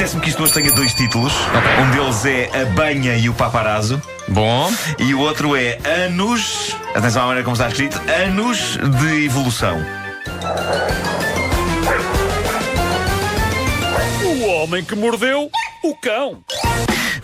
Apetece-me que isto hoje tenha dois títulos. Um deles é A Banha e o Paparazzo. Bom. E o outro é Anos, atenção à maneira como está escrito, Anos de Evolução. O homem que mordeu o cão.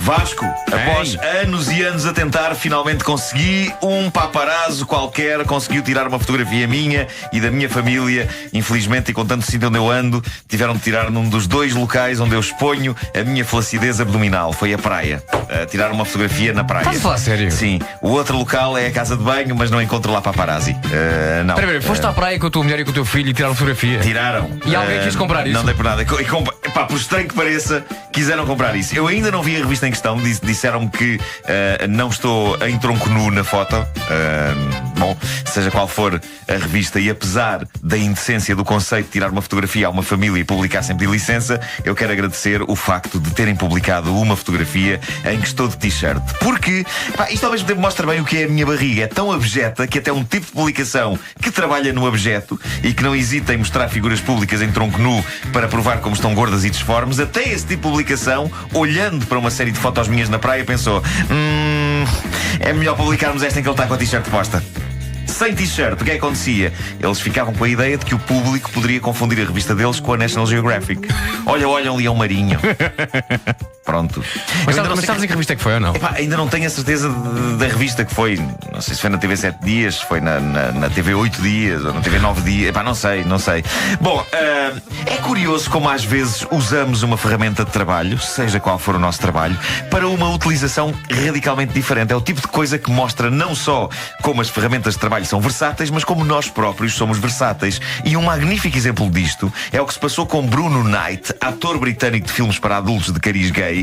Vasco, após anos e anos a tentar, finalmente consegui. Um paparazzo qualquer conseguiu tirar uma fotografia minha e da minha família. Infelizmente, e contando o sítio onde eu ando, tiveram de tirar num dos dois locais onde eu exponho a minha flacidez abdominal. Foi a praia. Tirar uma fotografia na praia. Estás a falar sério? Sim. O outro local é a casa de banho, mas não encontro lá paparazzi. Não. Espera, foste à praia com a tua mulher e com o teu filho e tiraram fotografia? Tiraram. E alguém quis comprar isso? Não dei por nada. Pá, por estranho que pareça, quiseram comprar isso. Eu ainda não vi a revista em questão. Disseram-me que não estou em tronco nu na foto. Bom, seja qual for a revista, e apesar da indecência do conceito de tirar uma fotografia a uma família e publicar sem pedir licença, eu quero agradecer o facto de terem publicado uma fotografia em que estou de t-shirt. Porque isto ao mesmo tempo mostra bem o que é a minha barriga. É tão abjeta que até um tipo de publicação que trabalha no abjeto e que não hesita em mostrar figuras públicas em tronco nu para provar como estão gordas e disformes, até esse tipo de publicação, olhando para uma série de fotos minhas na praia, pensou: é melhor publicarmos esta em que ele está com a t-shirt posta. Sem t-shirt, o que é que acontecia? Eles ficavam com a ideia de que o público poderia confundir a revista deles com a National Geographic. Olha um leão marinho. Pronto. Mas sabes em que revista é que foi ou não? Ainda não tenho a certeza da revista que foi. Não sei se foi na TV 7 dias, se foi na TV 8 dias ou na TV 9 dias. Não sei. Bom, é curioso como às vezes usamos uma ferramenta de trabalho, seja qual for o nosso trabalho, para uma utilização radicalmente diferente. É o tipo de coisa que mostra não só como as ferramentas de trabalho são versáteis, mas como nós próprios somos versáteis. E um magnífico exemplo disto é o que se passou com Bruno Knight, ator britânico de filmes para adultos de cariz gay.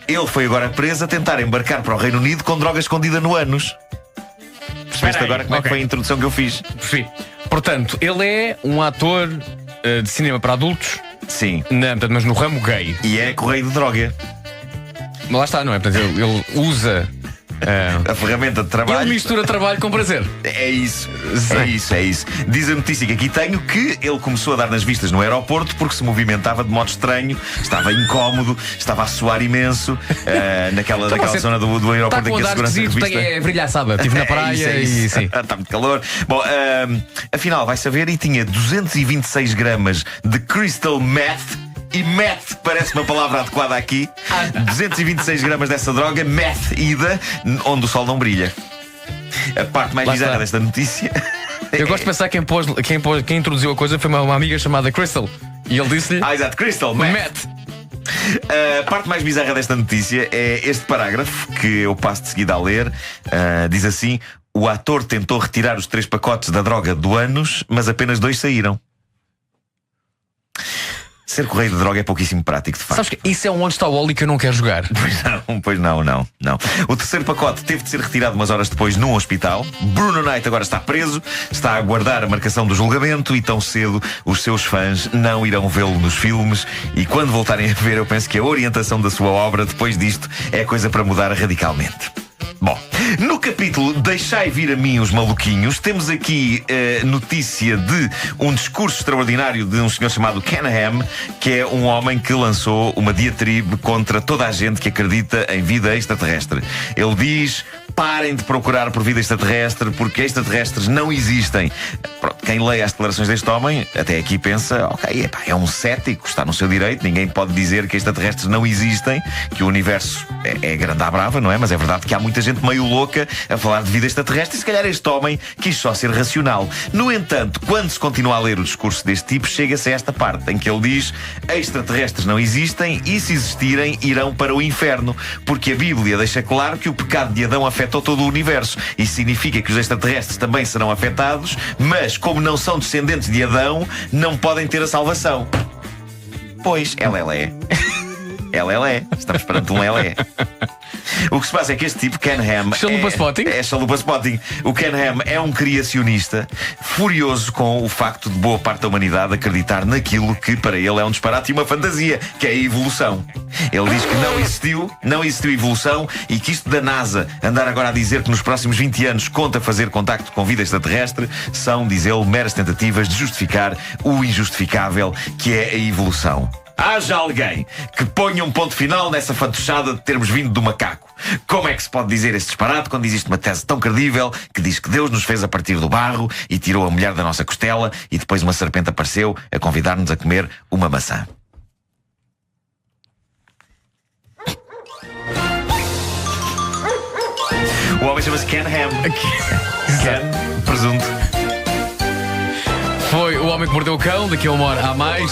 Ele foi agora preso a tentar embarcar para o Reino Unido com droga escondida no ânus. Percebeste agora como é que foi a introdução que eu fiz? Sim. Portanto, ele é um ator de cinema para adultos. Sim. Mas no ramo gay. E é correio de droga. Mas lá está, não é? Portanto, ele usa a ferramenta de trabalho. Ele mistura trabalho com prazer. É isso. Diz a notícia que aqui tenho que ele começou a dar nas vistas no aeroporto porque se movimentava de modo estranho, estava incómodo, estava a suar imenso naquela zona do aeroporto em que a segurança da revista é brilhar, sabe? Estive na praia e sim. Está muito calor. Bom, afinal, vai saber, e tinha 226 gramas de crystal meth. E meth parece uma palavra adequada aqui. 226 gramas dessa droga, meth ida, onde o sol não brilha. A parte mais bizarra desta notícia. Eu gosto de pensar que quem introduziu a coisa foi uma amiga chamada Crystal. E ele disse-lhe: exato, Crystal, meth. A parte mais bizarra desta notícia é este parágrafo que eu passo de seguida a ler. Diz assim: o ator tentou retirar os 3 pacotes da droga do ânus, mas apenas 2 saíram. Ser correio de droga é pouquíssimo prático, de facto. Sabes que isso é um onde está o Wally que eu não quero jogar. Pois não. O terceiro pacote teve de ser retirado umas horas depois num hospital. Bruno Knight agora está preso, está a aguardar a marcação do julgamento e tão cedo os seus fãs não irão vê-lo nos filmes. E quando voltarem a ver, eu penso que a orientação da sua obra depois disto é coisa para mudar radicalmente. Bom, no capítulo Deixai vir a mim os maluquinhos, temos aqui notícia de um discurso extraordinário de um senhor chamado Ken Ham, que é um homem que lançou uma diatribe contra toda a gente que acredita em vida extraterrestre. Ele diz: parem de procurar por vida extraterrestre, porque extraterrestres não existem. Pronto, quem lê as declarações deste homem até aqui pensa: ok, é um cético, está no seu direito, ninguém pode dizer que extraterrestres não existem, que o universo é grande à brava, não é? Mas é verdade que há muita gente meio louca a falar de vida extraterrestre, e se calhar este homem quis só ser racional. No entanto, quando se continua a ler o discurso deste tipo, chega-se a esta parte em que ele diz: extraterrestres não existem, e se existirem irão para o inferno, porque a Bíblia deixa claro que o pecado de Adão afetou todo o universo. Isso significa que os extraterrestres também serão afetados, mas como não são descendentes de Adão, não podem ter a salvação. Pois, LLE. Estamos perante um LE. O que se passa é que este tipo, Ken Ham, chalupa spotting. É chalupa spotting. O Ken Ham é um criacionista furioso com o facto de boa parte da humanidade acreditar naquilo que para ele é um disparate e uma fantasia, que é a evolução. Ele diz que não existiu evolução, e que isto da NASA andar agora a dizer que nos próximos 20 anos conta fazer contacto com vida extraterrestre são, diz ele, meras tentativas de justificar o injustificável, que é a evolução. Haja alguém que ponha um ponto final nessa fantochada de termos vindo do macaco. Como é que se pode dizer esse disparate quando existe uma tese tão credível que diz que Deus nos fez a partir do barro e tirou a mulher da nossa costela e depois uma serpente apareceu a convidar-nos a comer uma maçã? O homem chama-se Ken Ham. Ken, presunto. Foi O Homem que Mordeu o Cão, daqui a uma hora há mais.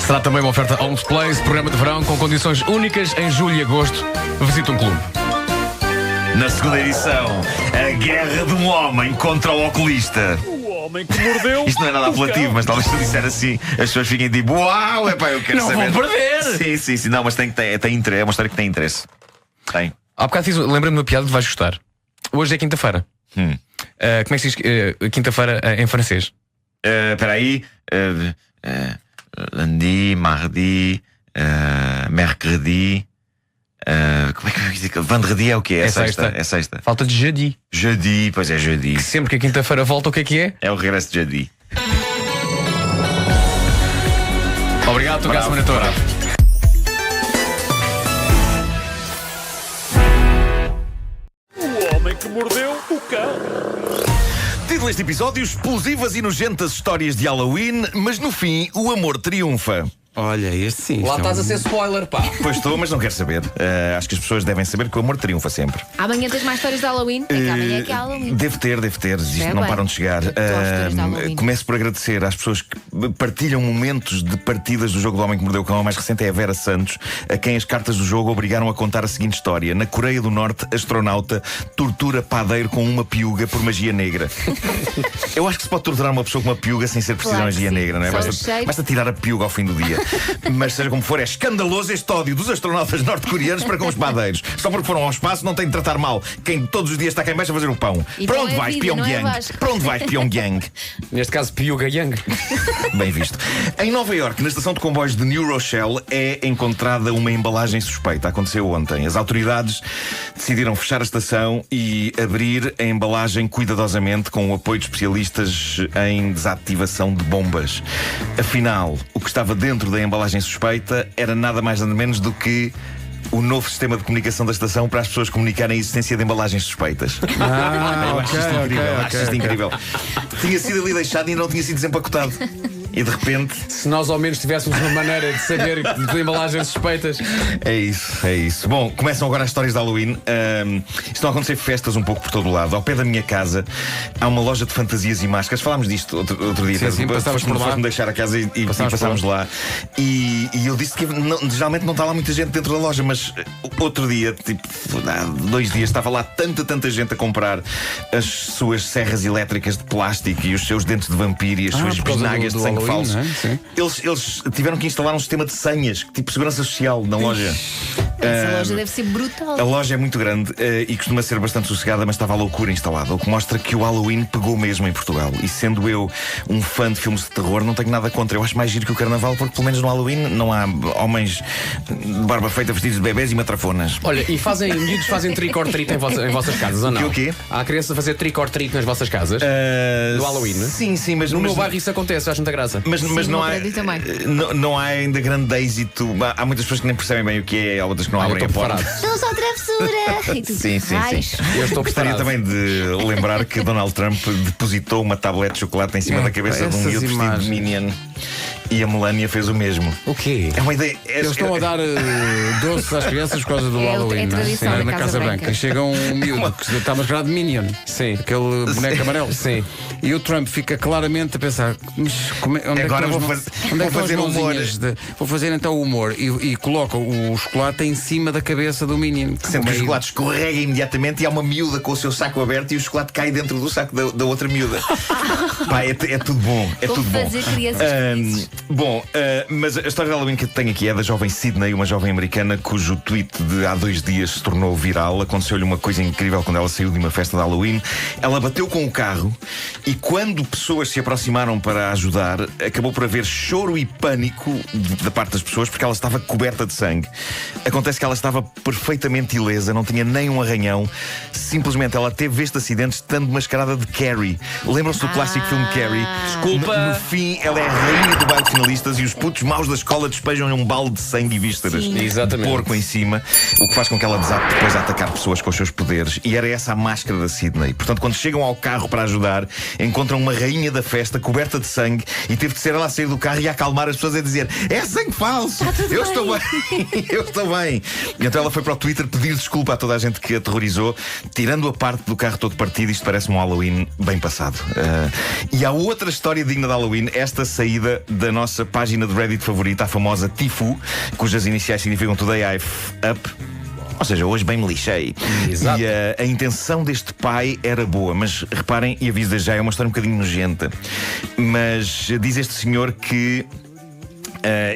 Será também uma oferta Homes Place, programa de verão com condições únicas em julho e agosto. Visite um clube. Na segunda edição, a guerra de um homem contra o oculista. O homem que mordeu. Isto não é nada apelativo, mas talvez se eu disser assim, as pessoas fiquem tipo, uau, epá, eu quero Não saber. vou perder! Sim, não, mas tem interesse, é uma história que tem interesse. Tem. Há bocado lembrei-me de uma piada que vais gostar. Hoje é quinta-feira. Como é que se diz quinta-feira em francês? Espera aí. Lundi, mardi, mercredi. Como é que eu dizer? Vendredi é o quê? É sexta. É sexta. Falta de jeudi. Jeudi, pois é, jeudi. Sempre que a quinta-feira volta, o que é? É o regresso de jeudi. Obrigado, estou cá a semana toda. O homem que mordeu o cão. Título deste episódio: explosivas e nojentas histórias de Halloween, mas no fim o amor triunfa. Olha, este sim. Lá isto é estás um- a ser spoiler, pá. Pois estou, mas não quero saber. Acho que as pessoas devem saber que o amor triunfa sempre. Amanhã tens mais histórias de Halloween? É que amanhã é que é Halloween. Deve ter. Isto É não bem. param de chegar. Adoro histórias de Halloween. Começo por agradecer às pessoas que partilham momentos de partidas do jogo do Homem que Mordeu o Cão. A mais recente é a Vera Santos, a quem as cartas do jogo obrigaram a contar a seguinte história: na Coreia do Norte, astronauta tortura padeiro com uma piuga por magia negra. Eu acho que se pode torturar uma pessoa com uma piuga sem ser preciso Claro magia que sim. negra, não é? Só o cheiro. Basta tirar a piuga ao fim do dia. Mas seja como for, é escandaloso este ódio dos astronautas norte-coreanos para com os padeiros. Só porque foram ao espaço não tem de tratar mal quem todos os dias está cá em baixo a fazer o pão. E Para não onde é vais, vida, não é, Pyongyang? Vasco? Para onde vais, Pyongyang? Neste caso, Pyuga Yang. Bem visto. Em Nova Iorque, na estação de comboios de New Rochelle, é encontrada uma embalagem suspeita. Aconteceu ontem. As autoridades decidiram fechar a estação e abrir a embalagem cuidadosamente com o apoio de especialistas em desativação de bombas. Afinal, o que estava dentro da embalagem suspeita era nada mais nada menos do que o novo sistema de comunicação da estação para as pessoas comunicarem a existência de embalagens suspeitas. Eu acho isto incrível. Acho isto incrível. Tinha sido ali deixado e ainda não tinha sido desempacotado. E de repente. Se nós ao menos tivéssemos uma maneira de saber de embalagens suspeitas. É isso. Bom, começam agora as histórias de Halloween. Estão a acontecer festas um pouco por todo o lado. Ao pé da minha casa há uma loja de fantasias e máscaras. Falámos disto outro dia. Sim, passámos por lá. Foste-me deixar a casa e passámos lá. E eu disse que geralmente não está lá muita gente dentro da loja, mas outro dia, tipo, há 2 dias, estava lá tanta gente a comprar as suas serras elétricas de plástico e os seus dentes de vampiro e as suas por causa bisnagas do de sangue Halloween, falso. não é? Sim. Eles tiveram que instalar um sistema de senhas, tipo segurança social na loja. Essa loja deve ser brutal. A loja é muito grande e costuma ser bastante sossegada, mas estava a loucura instalada, o que mostra que o Halloween pegou mesmo em Portugal. E sendo eu um fã de filmes de terror, não tenho nada contra. Eu acho mais giro que o Carnaval, porque pelo menos no Halloween não há homens de barba feita vestidos de bebés e matrafonas. Olha, e miúdos fazem trick or treat em vossas casas, ou não? O quê? Há crianças a fazer trick or treat nas vossas casas? No Halloween, não é? Sim, mas No meu bairro isso acontece, acho muita graça. Mas Sim, não no há prédio também. não há ainda grande êxito. Há muitas pessoas que nem percebem bem o que é, há outras que não Eu abrem a estou porta. preparado. Sou só travessura. E tu, Sim. "Raios." Eu estou Gostaria preparado. também de lembrar que Donald Trump depositou uma tablete de chocolate em cima da cabeça de um essas miúdo vestido de imagens. Minion. E a Melania fez o mesmo. O quê? É uma ideia. Eles estão a dar doces às crianças por causa do É Halloween, não é? tradição Na da Casa Casa Branca. Branca. E chega um miúdo que está mascarado de Minion. Sim. Aquele boneco amarelo. Sim. E o Trump fica claramente a pensar: mas onde Agora é que vou estão as fazer- onde é vou que estão as fazer humor. mãozinhas vou fazer então o humor. E coloca o chocolate em cima da cabeça do Minion. Sendo que o chocolate escorrega imediatamente e há uma miúda com o seu saco aberto e o chocolate cai dentro do saco da outra miúda. Pá, é tudo bom. É Como tudo bom. fazer crianças felizes. Mas a história de Halloween que tenho aqui é da jovem Sydney, uma jovem americana cujo tweet de há 2 dias se tornou viral. Aconteceu-lhe uma coisa incrível quando ela saiu de uma festa de Halloween. Ela bateu com o carro e quando pessoas se aproximaram para a ajudar, acabou por haver choro e pânico da parte das pessoas porque ela estava coberta de sangue. Acontece que ela estava perfeitamente ilesa, não tinha nem um arranhão. Simplesmente ela teve este acidente estando mascarada de Carrie. Lembram-se do clássico filme Carrie? Desculpa. No fim, ela é a rainha do baile de finalistas e os putos maus da escola despejam-lhe um balde de sangue e vísceras de porco em cima, o que faz com que ela desate depois a atacar pessoas com os seus poderes. E era essa a máscara da Sydney. Portanto, quando chegam ao carro para ajudar, encontram uma rainha da festa coberta de sangue e teve de ser ela a sair do carro e a acalmar as pessoas a dizer: é sangue falso, eu estou bem, eu estou bem. E então ela foi para o Twitter pedir desculpa a toda a gente que a aterrorizou, tirando a parte do carro todo partido. Isto parece um Halloween bem passado. E há outra história digna de Halloween, esta saída da nossa página de Reddit favorita, a famosa Tifu, cujas iniciais significam Today I've Up. Ou seja, hoje bem me lixei. Exato. E a intenção deste pai era boa, mas reparem, e aviso já, é uma história um bocadinho nojenta. Mas diz este senhor que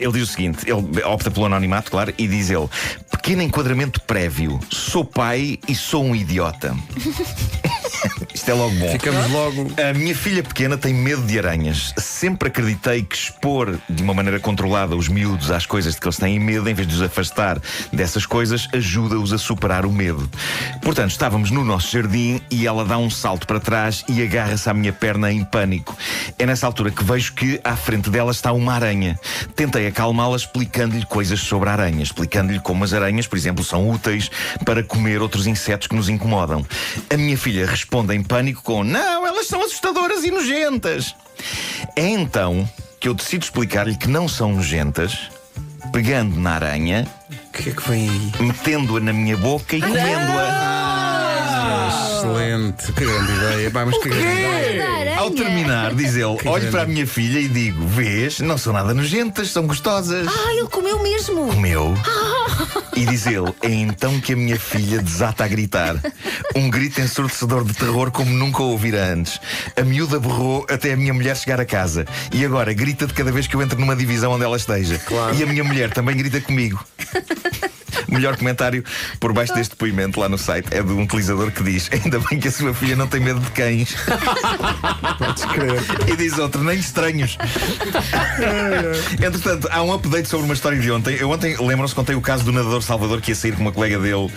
ele diz o seguinte, ele opta pelo anonimato, claro, e diz ele: pequeno enquadramento prévio, sou pai e sou um idiota. Isto é logo bom. Ficamos logo. A minha filha pequena tem medo de aranhas. Sempre acreditei que expor de uma maneira controlada os miúdos às coisas de que eles têm medo, em vez de os afastar dessas coisas, ajuda-os a superar o medo. Portanto, estávamos no nosso jardim e ela dá um salto para trás e agarra-se à minha perna em pânico. É nessa altura que vejo que à frente dela está uma aranha. Tentei acalmá-la explicando-lhe coisas sobre aranhas, explicando-lhe como as aranhas, por exemplo, são úteis para comer outros insetos que nos incomodam. A minha filha responde em pânico com: não, elas são assustadoras e nojentas. É então que eu decido explicar-lhe que não são nojentas, pegando na aranha, O que é que vem aí? metendo-a na minha boca e comendo-a. Excelente, que grande ideia. Mas que grande ideia. Ao terminar, diz ele, olho para a minha filha e digo: vês, não são nada nojentas, são gostosas. Ah, ele comeu mesmo. Comeu. E diz ele, é então que a minha filha desata a gritar. Um grito ensurdecedor de terror como nunca ouvira antes. A miúda berrou até a minha mulher chegar a casa. E agora grita de cada vez que eu entro numa divisão onde ela esteja. Claro. E a minha mulher também grita comigo. O melhor comentário por baixo deste depoimento lá no site é de um utilizador que diz: ainda bem que a sua filha não tem medo de cães. Podes crer. E diz outro: nem de estranhos. Entretanto, há um update sobre uma história de ontem. Eu ontem, lembram-se, contei o caso do nadador Salvador que ia sair com uma colega dele.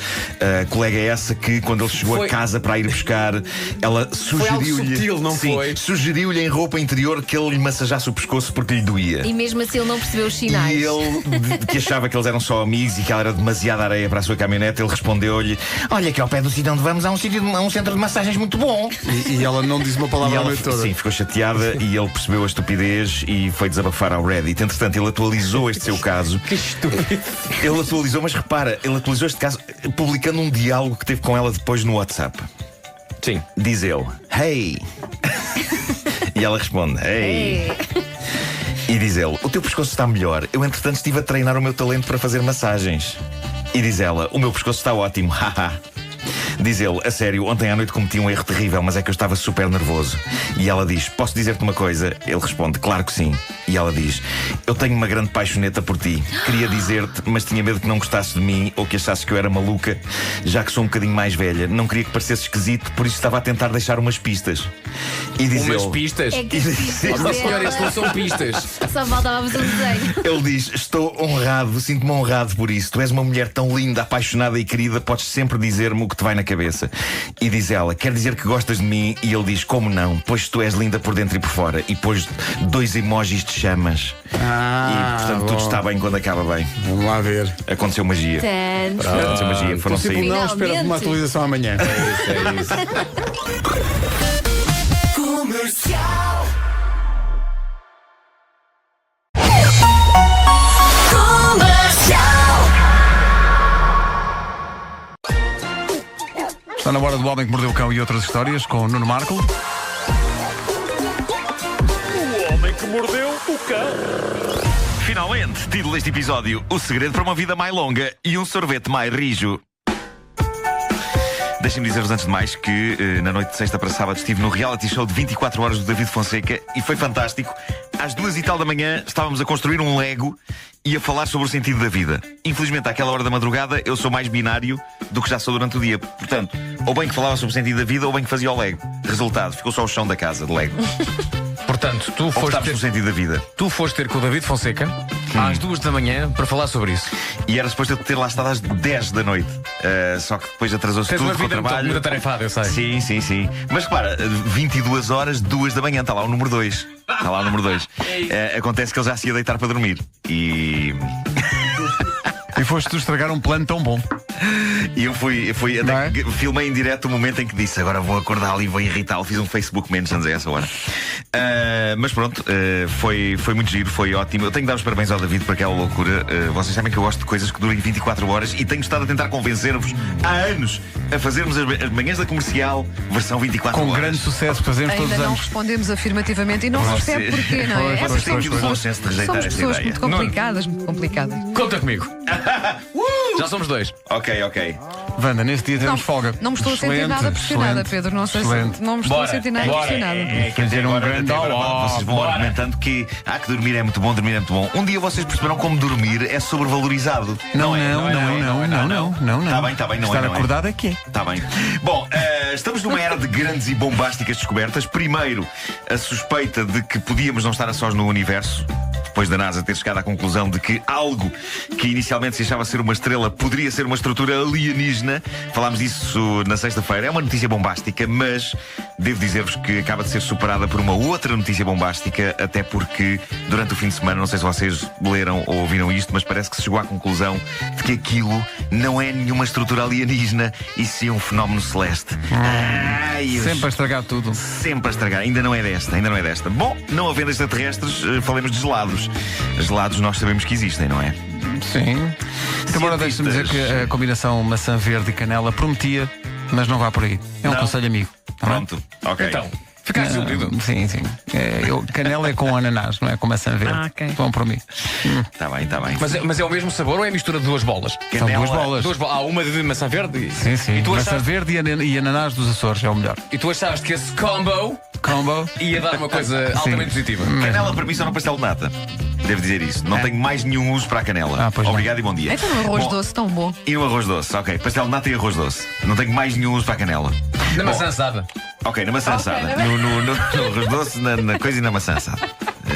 Colega essa que, quando ele chegou a casa para ir buscar, ela sugeriu-lhe. sutil, não foi? Sugeriu-lhe em roupa interior que ele lhe massajasse o pescoço porque lhe doía. E mesmo assim ele não percebeu os sinais. E ele, que achava que eles eram só amigos e que ela era demasiada areia para a sua caminhonete, ele respondeu-lhe: olha, que ao pé do sítio onde vamos há um centro de massagens muito bom. E ela não diz uma E palavra a ela, noite toda. sim, ficou chateada e ele percebeu a estupidez e foi desabafar ao Reddit. Entretanto, ele atualizou este seu caso. Que estúpido. Ele atualizou, mas repara, ele atualizou este caso publicando um diálogo que teve com ela depois no WhatsApp. Sim. Diz ele: hey. E ela responde: hey. E diz ele: o teu pescoço está melhor. Eu, entretanto, estive a treinar o meu talento para fazer massagens. E diz ela: o meu pescoço está ótimo. Haha. Diz ele: a sério, ontem à noite cometi um erro terrível, mas é que eu estava super nervoso. E ela diz: posso dizer-te uma coisa? Ele responde: claro que sim. E ela diz: eu tenho uma grande paixoneta por ti. Queria dizer-te, mas tinha medo que não gostasses de mim ou que achasses que eu era maluca, já que sou um bocadinho mais velha. Não queria que parecesse esquisito, por isso estava a tentar deixar umas pistas. E diz Umas ele: pistas. É que as pistas Oh, senhora, isto não dela- são pistas. Só faltava-vos um desenho. Ele diz: estou honrado, sinto-me honrado por isso. Tu és uma mulher tão linda, apaixonada e querida, podes sempre dizer-me o que te vai na cabeça. E diz ela: quer dizer que gostas de mim? E ele diz: como não? Pois tu és linda por dentro e por fora. E pôs 2 emojis de chamas. E portanto tudo está bem quando acaba bem. Vamos lá ver. Aconteceu magia. Tanto. Aconteceu magia. Foram Tipo, sair. não, espera por uma Finalmente. atualização amanhã. É isso. Está na hora do Homem que Mordeu o Cão e outras histórias com o Nuno Marco. O homem que mordeu o cão. Finalmente, título deste episódio: o segredo para uma vida mais longa e um sorvete mais rijo. Deixem-me dizer-vos antes de mais que na noite de sexta para sábado estive no reality show de 24 horas do David Fonseca e foi fantástico. Às 2h tal da manhã estávamos a construir um Lego e a falar sobre o sentido da vida. Infelizmente, àquela hora da madrugada, eu sou mais binário do que já sou durante o dia. Portanto, ou bem que falava sobre o sentido da vida ou bem que fazia o Lego. Resultado, ficou só o chão da casa de Lego. Portanto, Optámos pelo sentido da vida. tu foste ter com o David Fonseca às 2 da manhã para falar sobre isso. E era suposto eu ter lá estado às 10 da noite. Só que depois atrasou-se Tens tudo uma com o vida trabalho. muito tarefada, eu sei. Sim. Mas repara, 22 horas, 2 da manhã, está lá o número 2. Está lá o número 2. Acontece que ele já se ia deitar para dormir. E foste tu estragar um plano tão bom. E eu fui até que filmei em direto o momento em que disse: agora vou acordá-lo e vou irritá-lo. Fiz um Facebook Mentions a essa hora. Mas pronto, foi muito giro, foi ótimo. Eu tenho que dar os parabéns ao David por aquela loucura. Vocês sabem que eu gosto de coisas que durem 24 horas e tenho estado a tentar convencer-vos há anos a fazermos as manhãs da Comercial versão 24 Com horas. grande sucesso que fazemos todos Ainda os não anos. respondemos afirmativamente e não se percebe porquê, não é? Vocês têm tido o bom senso de rejeitar Somos esta pessoas ideia. muito complicadas, muito complicadas. Conta comigo. Já somos 2. Ok. Wanda, nesse dia temos Não, folga. não me estou a sentir Excelente, nada pressionada, excelente, Pedro. Não sei excelente. se não me estou Bora, a sentir nada bora. pressionada. Que Fazer um grande até agora alô. vocês vão Bora. argumentando que dormir é muito bom, dormir é muito bom. Um dia vocês perceberão como dormir é sobrevalorizado. Não. Tá bem, não Estar é. acordado é que é. Está bem. Bom, estamos numa era de grandes e bombásticas descobertas. Primeiro, a suspeita de que podíamos não estar a sós no universo. Depois da NASA ter chegado à conclusão de que algo que inicialmente se achava ser uma estrela poderia ser uma estrutura alienígena. Falámos disso na sexta-feira. É uma notícia bombástica, mas devo dizer-vos que acaba de ser superada por uma outra notícia bombástica, até porque durante o fim de semana, não sei se vocês leram ou ouviram isto, mas parece que se chegou à conclusão de que aquilo não é nenhuma estrutura alienígena e sim um fenómeno celeste. Sempre a estragar tudo. Sempre a estragar. Ainda não é desta. Bom, não havendo extraterrestres, falemos de gelados. Gelados nós sabemos que existem, não é? Sim. Embora deixe-me dizer que a combinação maçã verde e canela prometia, mas não vá por aí. É um Não. conselho amigo. tá bem? Pronto, ok. Então, ficaste desiludido. Sim. Canela é com ananás, não é com maçã verde. Ok. Vão por mim. Está bem. Mas é o mesmo sabor ou é a mistura de duas bolas? São duas bolas. Há uma de maçã verde? Sim. E tu, Maçã achaste, verde e ananás dos Açores é o melhor. e tu achaste que esse combo Combo. ia dar uma coisa altamente positiva? Canela para mim só no pastel de nata. Devo dizer isso. Não tenho mais nenhum uso para a canela. Pois não. Obrigado e bom dia. Então um arroz Bom, doce tão bom. E um arroz doce, ok. Pastel de nata e arroz doce. Não tenho mais nenhum uso para a canela. Na Bom, maçã assada. Ok, na maçã assada. No arroz doce, na coisa e na maçã assada.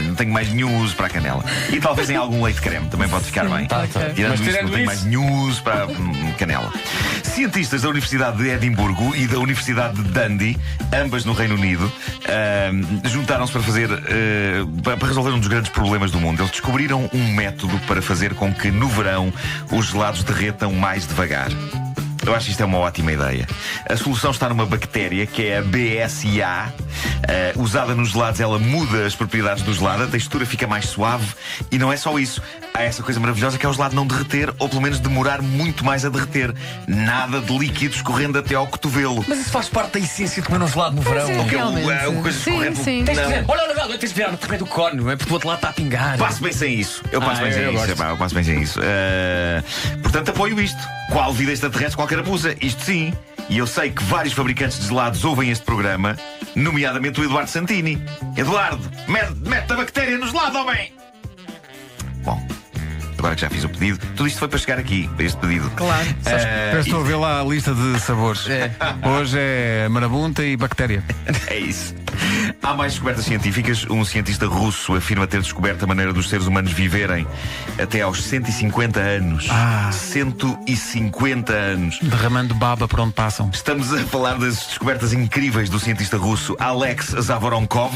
Não tenho mais nenhum uso para a canela. E talvez em algum leite creme também pode ficar bem. Tá. Tirando Mas isso, tirando não tenho isso- mais nenhum uso para canela. Cientistas da Universidade de Edimburgo e da Universidade de Dundee, ambas no Reino Unido, juntaram-se para fazer para resolver um dos grandes problemas do mundo. Eles descobriram um método para fazer com que no verão os gelados derretam mais devagar. Eu acho que isto é uma ótima ideia. A solução está numa bactéria que é a BSA. Usada nos gelados, ela muda as propriedades do gelado, a textura fica mais suave. E não é só isso. Há essa coisa maravilhosa que é o gelado não derreter, ou pelo menos demorar muito mais a derreter. Nada de líquido escorrendo até ao cotovelo. Mas isso faz parte da essência de comer um gelado no verão. Pois é, realmente. a coisa Sim, escorrendo. sim. Tens de Não. dizer, olha, tens de virar no tapete do cone, não é? Porque do outro lado está a pingar. Passo bem sem isso. Eu passo bem sem eu isso. gosto. Epá, eu passo bem sem isso. Portanto, apoio isto. Qual vida extraterrestre qualquer abusa? Isto sim. E eu sei que vários fabricantes de gelados ouvem este programa, nomeadamente o Eduardo Santini. Eduardo, mete a bactéria no gelado, homem! Bom, agora que já fiz o pedido, tudo isto foi para chegar aqui, para este pedido. Claro. Estou a ver lá a lista de sabores. Hoje é marabunta e bactéria. É isso. Há mais descobertas científicas. Um cientista russo afirma ter descoberto a maneira dos seres humanos viverem até aos 150 anos. 150 anos. Derramando baba por onde passam. Estamos a falar das descobertas incríveis do cientista russo Alex Zavoronkov.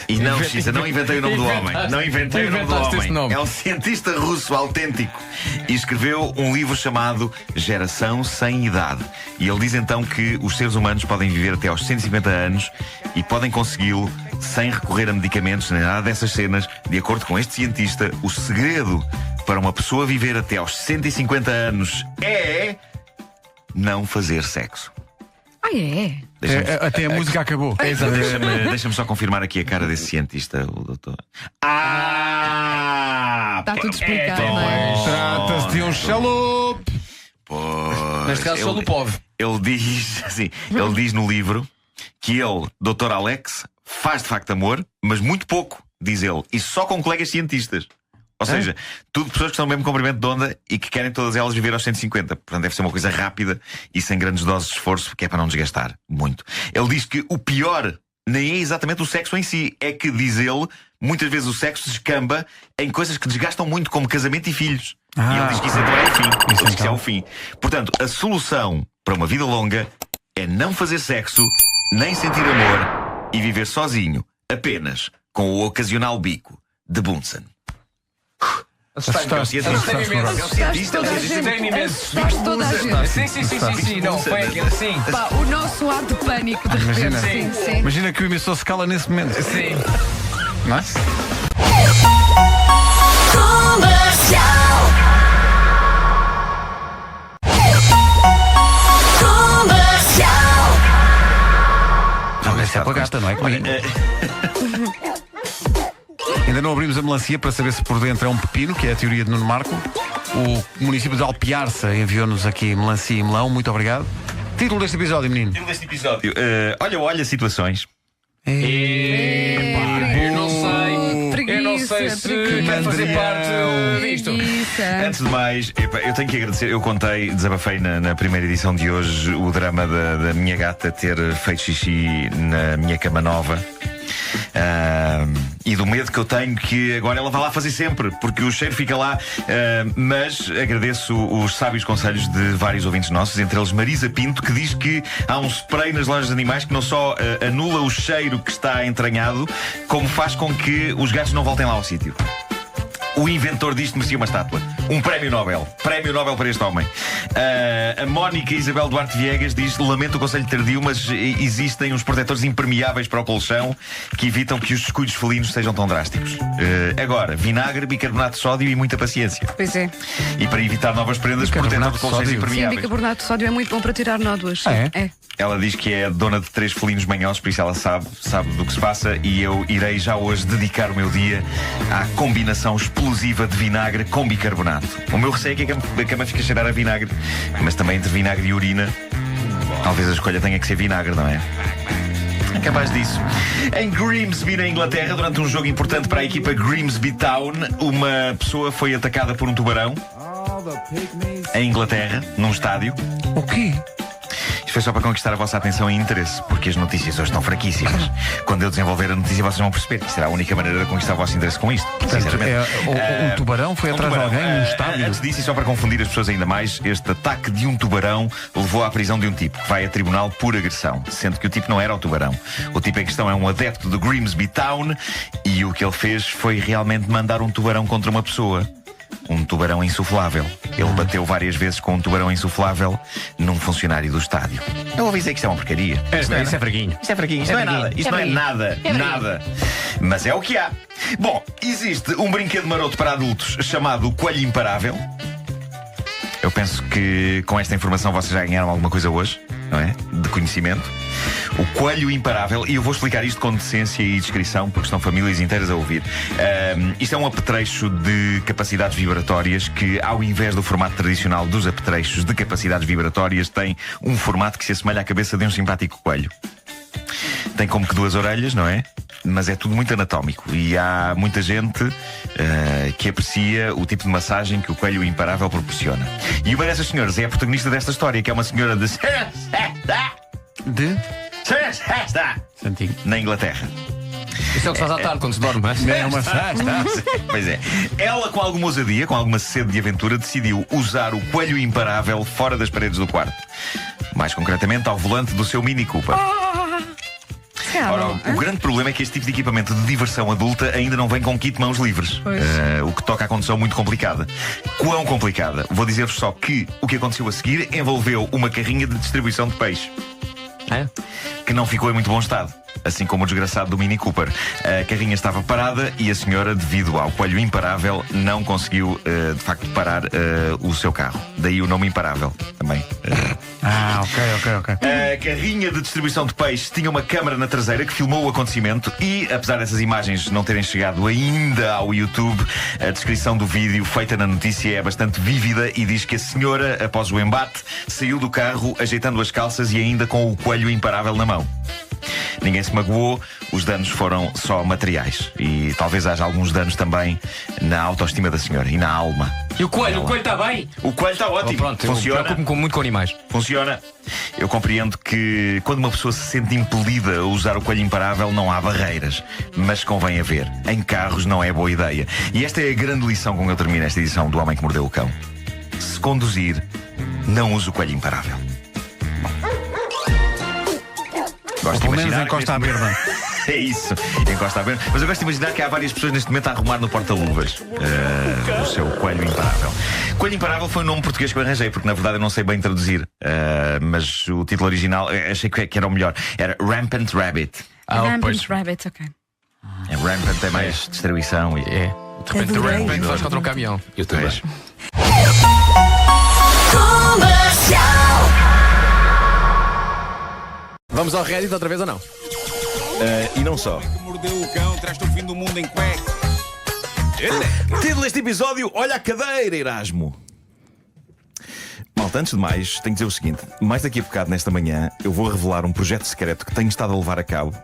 E não, Xisa, não inventei o nome do homem. Não inventei o nome do Inventaste esse homem. nome. É um cientista russo autêntico. E escreveu um livro chamado Geração Sem Idade. E ele diz então que os seres humanos podem viver até aos 150 anos e podem consegui-lo sem recorrer a medicamentos nem nada dessas cenas. De acordo com este cientista, o segredo para uma pessoa viver até aos 150 anos é não fazer sexo. É. Até a música acabou. Deixa-me só confirmar aqui a cara desse cientista, o doutor. Está tudo explicado, então não é? Trata-se de um chalup. Neste caso, sou do povo. Ele diz assim, ele diz no livro que ele, Dr. Alex, faz de facto amor, mas muito pouco, diz ele, e só com colegas cientistas. Ou seja, tudo pessoas que estão no mesmo comprimento de onda e que querem todas elas viver aos 150. Portanto, deve ser uma coisa rápida e sem grandes doses de esforço, que é para não desgastar muito. Ele diz que o pior nem é exatamente o sexo em si. É que, diz ele, muitas vezes o sexo descamba em coisas que desgastam muito, como casamento e filhos. E ele diz que isso então é o fim. Ele diz que isso é o fim. Portanto, a solução para uma vida longa é não fazer sexo, nem sentir amor e viver sozinho, apenas com o ocasional bico de Bunsen. Assustaste toda a gente. Sim, não, foi aquilo, sim. Pá, o nosso ar de pânico de repente. Sim. Imagina que o emissor se cala nesse momento. Sim. Não é? Essa é para a gata, não é comigo. Ainda não abrimos a melancia para saber se por dentro é um pepino, que é a teoria de Nuno Marco. O município de Alpiarça enviou-nos aqui melancia e melão. Muito obrigado. Título deste episódio, menino. Título deste episódio: olha situações. Eu não sei se quer fazer parte disto. Antes de mais, eu tenho que agradecer. Eu desabafei na primeira edição de hoje o drama da minha gata ter feito xixi na minha cama nova. E do medo que eu tenho que agora ela vá lá fazer sempre, porque o cheiro fica lá. Mas agradeço os sábios conselhos de vários ouvintes nossos, entre eles Marisa Pinto, que diz que há um spray nas lojas de animais que não só anula o cheiro que está entranhado, como faz com que os gatos não voltem lá ao sítio. O inventor disto merecia uma estátua. Um prémio Nobel. Prémio Nobel para este homem. A Mónica Isabel Duarte Viegas diz: lamento o conselho tardio, mas existem uns protetores impermeáveis para o colchão que evitam que os descuidos felinos sejam tão drásticos. Agora, vinagre, bicarbonato de sódio e muita paciência. Pois é. E para evitar novas prendas, protetor de colchões Sim, impermeáveis. bicarbonato de sódio é muito bom para tirar nódoas. É? Ela diz que é dona de 3 felinos manhosos, por isso ela sabe do que se passa. E eu irei já hoje dedicar o meu dia à combinação explosiva de vinagre com bicarbonato. O meu receio é que a cama fique a cheirar a vinagre, mas também entre vinagre e urina, talvez a escolha tenha que ser vinagre, não é? É capaz disso. Em Grimsby, na Inglaterra, durante um jogo importante para a equipa Grimsby Town, uma pessoa foi atacada por um tubarão. Em Inglaterra, num estádio. O quê? Isto foi só para conquistar a vossa atenção e interesse, porque as notícias hoje estão fraquíssimas. Quando eu desenvolver a notícia, vocês vão perceber que será a única maneira de conquistar o vosso interesse com isto. Sinceramente. Um tubarão foi atrás de alguém num estádio? Antes disso, e só para confundir as pessoas ainda mais, este ataque de um tubarão levou à prisão de um tipo que vai a tribunal por agressão, sendo que o tipo não era o tubarão. O tipo em questão é um adepto de Grimsby Town e o que ele fez foi realmente mandar um tubarão contra uma pessoa. Um tubarão insuflável. Ele bateu várias vezes com um tubarão insuflável num funcionário do estádio. Eu avisei que isto é uma porcaria. Isso é fraquinho. Isto é fraquinho. Isto não é nada. Isto não é nada. Nada. Mas é o que há. Bom, existe um brinquedo maroto para adultos chamado Coelho Imparável. Eu penso que com esta informação vocês já ganharam alguma coisa hoje, não é? De conhecimento. O Coelho Imparável, e eu vou explicar isto com decência e descrição, porque estão famílias inteiras a ouvir. Isto é um apetrecho de capacidades vibratórias que, ao invés do formato tradicional dos apetrechos de capacidades vibratórias, tem um formato que se assemelha à cabeça de um simpático coelho. Tem como que 2 orelhas, não é? Mas é tudo muito anatómico. E há muita gente que aprecia o tipo de massagem que o Coelho Imparável proporciona. E uma dessas senhoras é a protagonista desta história, que é uma senhora de Santinho. na Inglaterra. Isso é o que se faz à tarde quando se dorme, mas É uma Pois é. Ela, com alguma ousadia, com alguma sede de aventura, decidiu usar o Coelho Imparável fora das paredes do quarto. Mais concretamente, ao volante do seu Mini Cooper. Ora, o grande problema é que este tipo de equipamento de diversão adulta ainda não vem com kit mãos livres. O que toca a condição muito complicada. Quão complicada? Vou dizer-vos só que o que aconteceu a seguir envolveu uma carrinha de distribuição de peixe. Que não ficou em muito bom estado, assim como o desgraçado do Mini Cooper. A carrinha estava parada e a senhora, devido ao Coelho Imparável, não conseguiu, de facto, parar o seu carro. Daí o nome Imparável, também. Ok. A carrinha de distribuição de peixe tinha uma câmara na traseira que filmou o acontecimento e, apesar dessas imagens não terem chegado ainda ao YouTube, a descrição do vídeo feita na notícia é bastante vívida e diz que a senhora, após o embate, saiu do carro ajeitando as calças e ainda com o Coelho Imparável na mão. Ninguém se magoou, os danos foram só materiais. E talvez haja alguns danos também na autoestima da senhora e na alma. E o coelho? O coelho está bem? O coelho está ótimo. Pronto, funciona. Eu preocupo-me muito com animais. Funciona. Eu compreendo que quando uma pessoa se sente impelida a usar o coelho imparável, não há barreiras. Mas convém haver. Em carros não é boa ideia. E esta é a grande lição com que eu termino esta edição do Homem que Mordeu o Cão. Se conduzir, não use o coelho imparável. Gosto de Pelo menos imaginar encosta à que berma. É isso, encosta a berma. Mas eu gosto de imaginar que há várias pessoas neste momento a arrumar no porta-luvas o seu coelho imparável. Coelho imparável foi um nome português que eu arranjei, porque na verdade eu não sei bem traduzir. Mas o título original achei que era o melhor. Era Rampant Rabbit. Rampant Rabbit, ok. Rampant é mais distribuição e. É. De repente, Adorei. Rampant vais contra um caminhão. Eu também. Vamos ao Reddit outra vez ou não? E não só. Mordeu o cão, traz-te o fim do mundo em cueca. Título deste episódio: Olha a cadeira, Erasmo. Malta, antes de mais, tenho que dizer o seguinte: mais daqui a bocado, nesta manhã, eu vou revelar um projeto secreto que tenho estado a levar a cabo.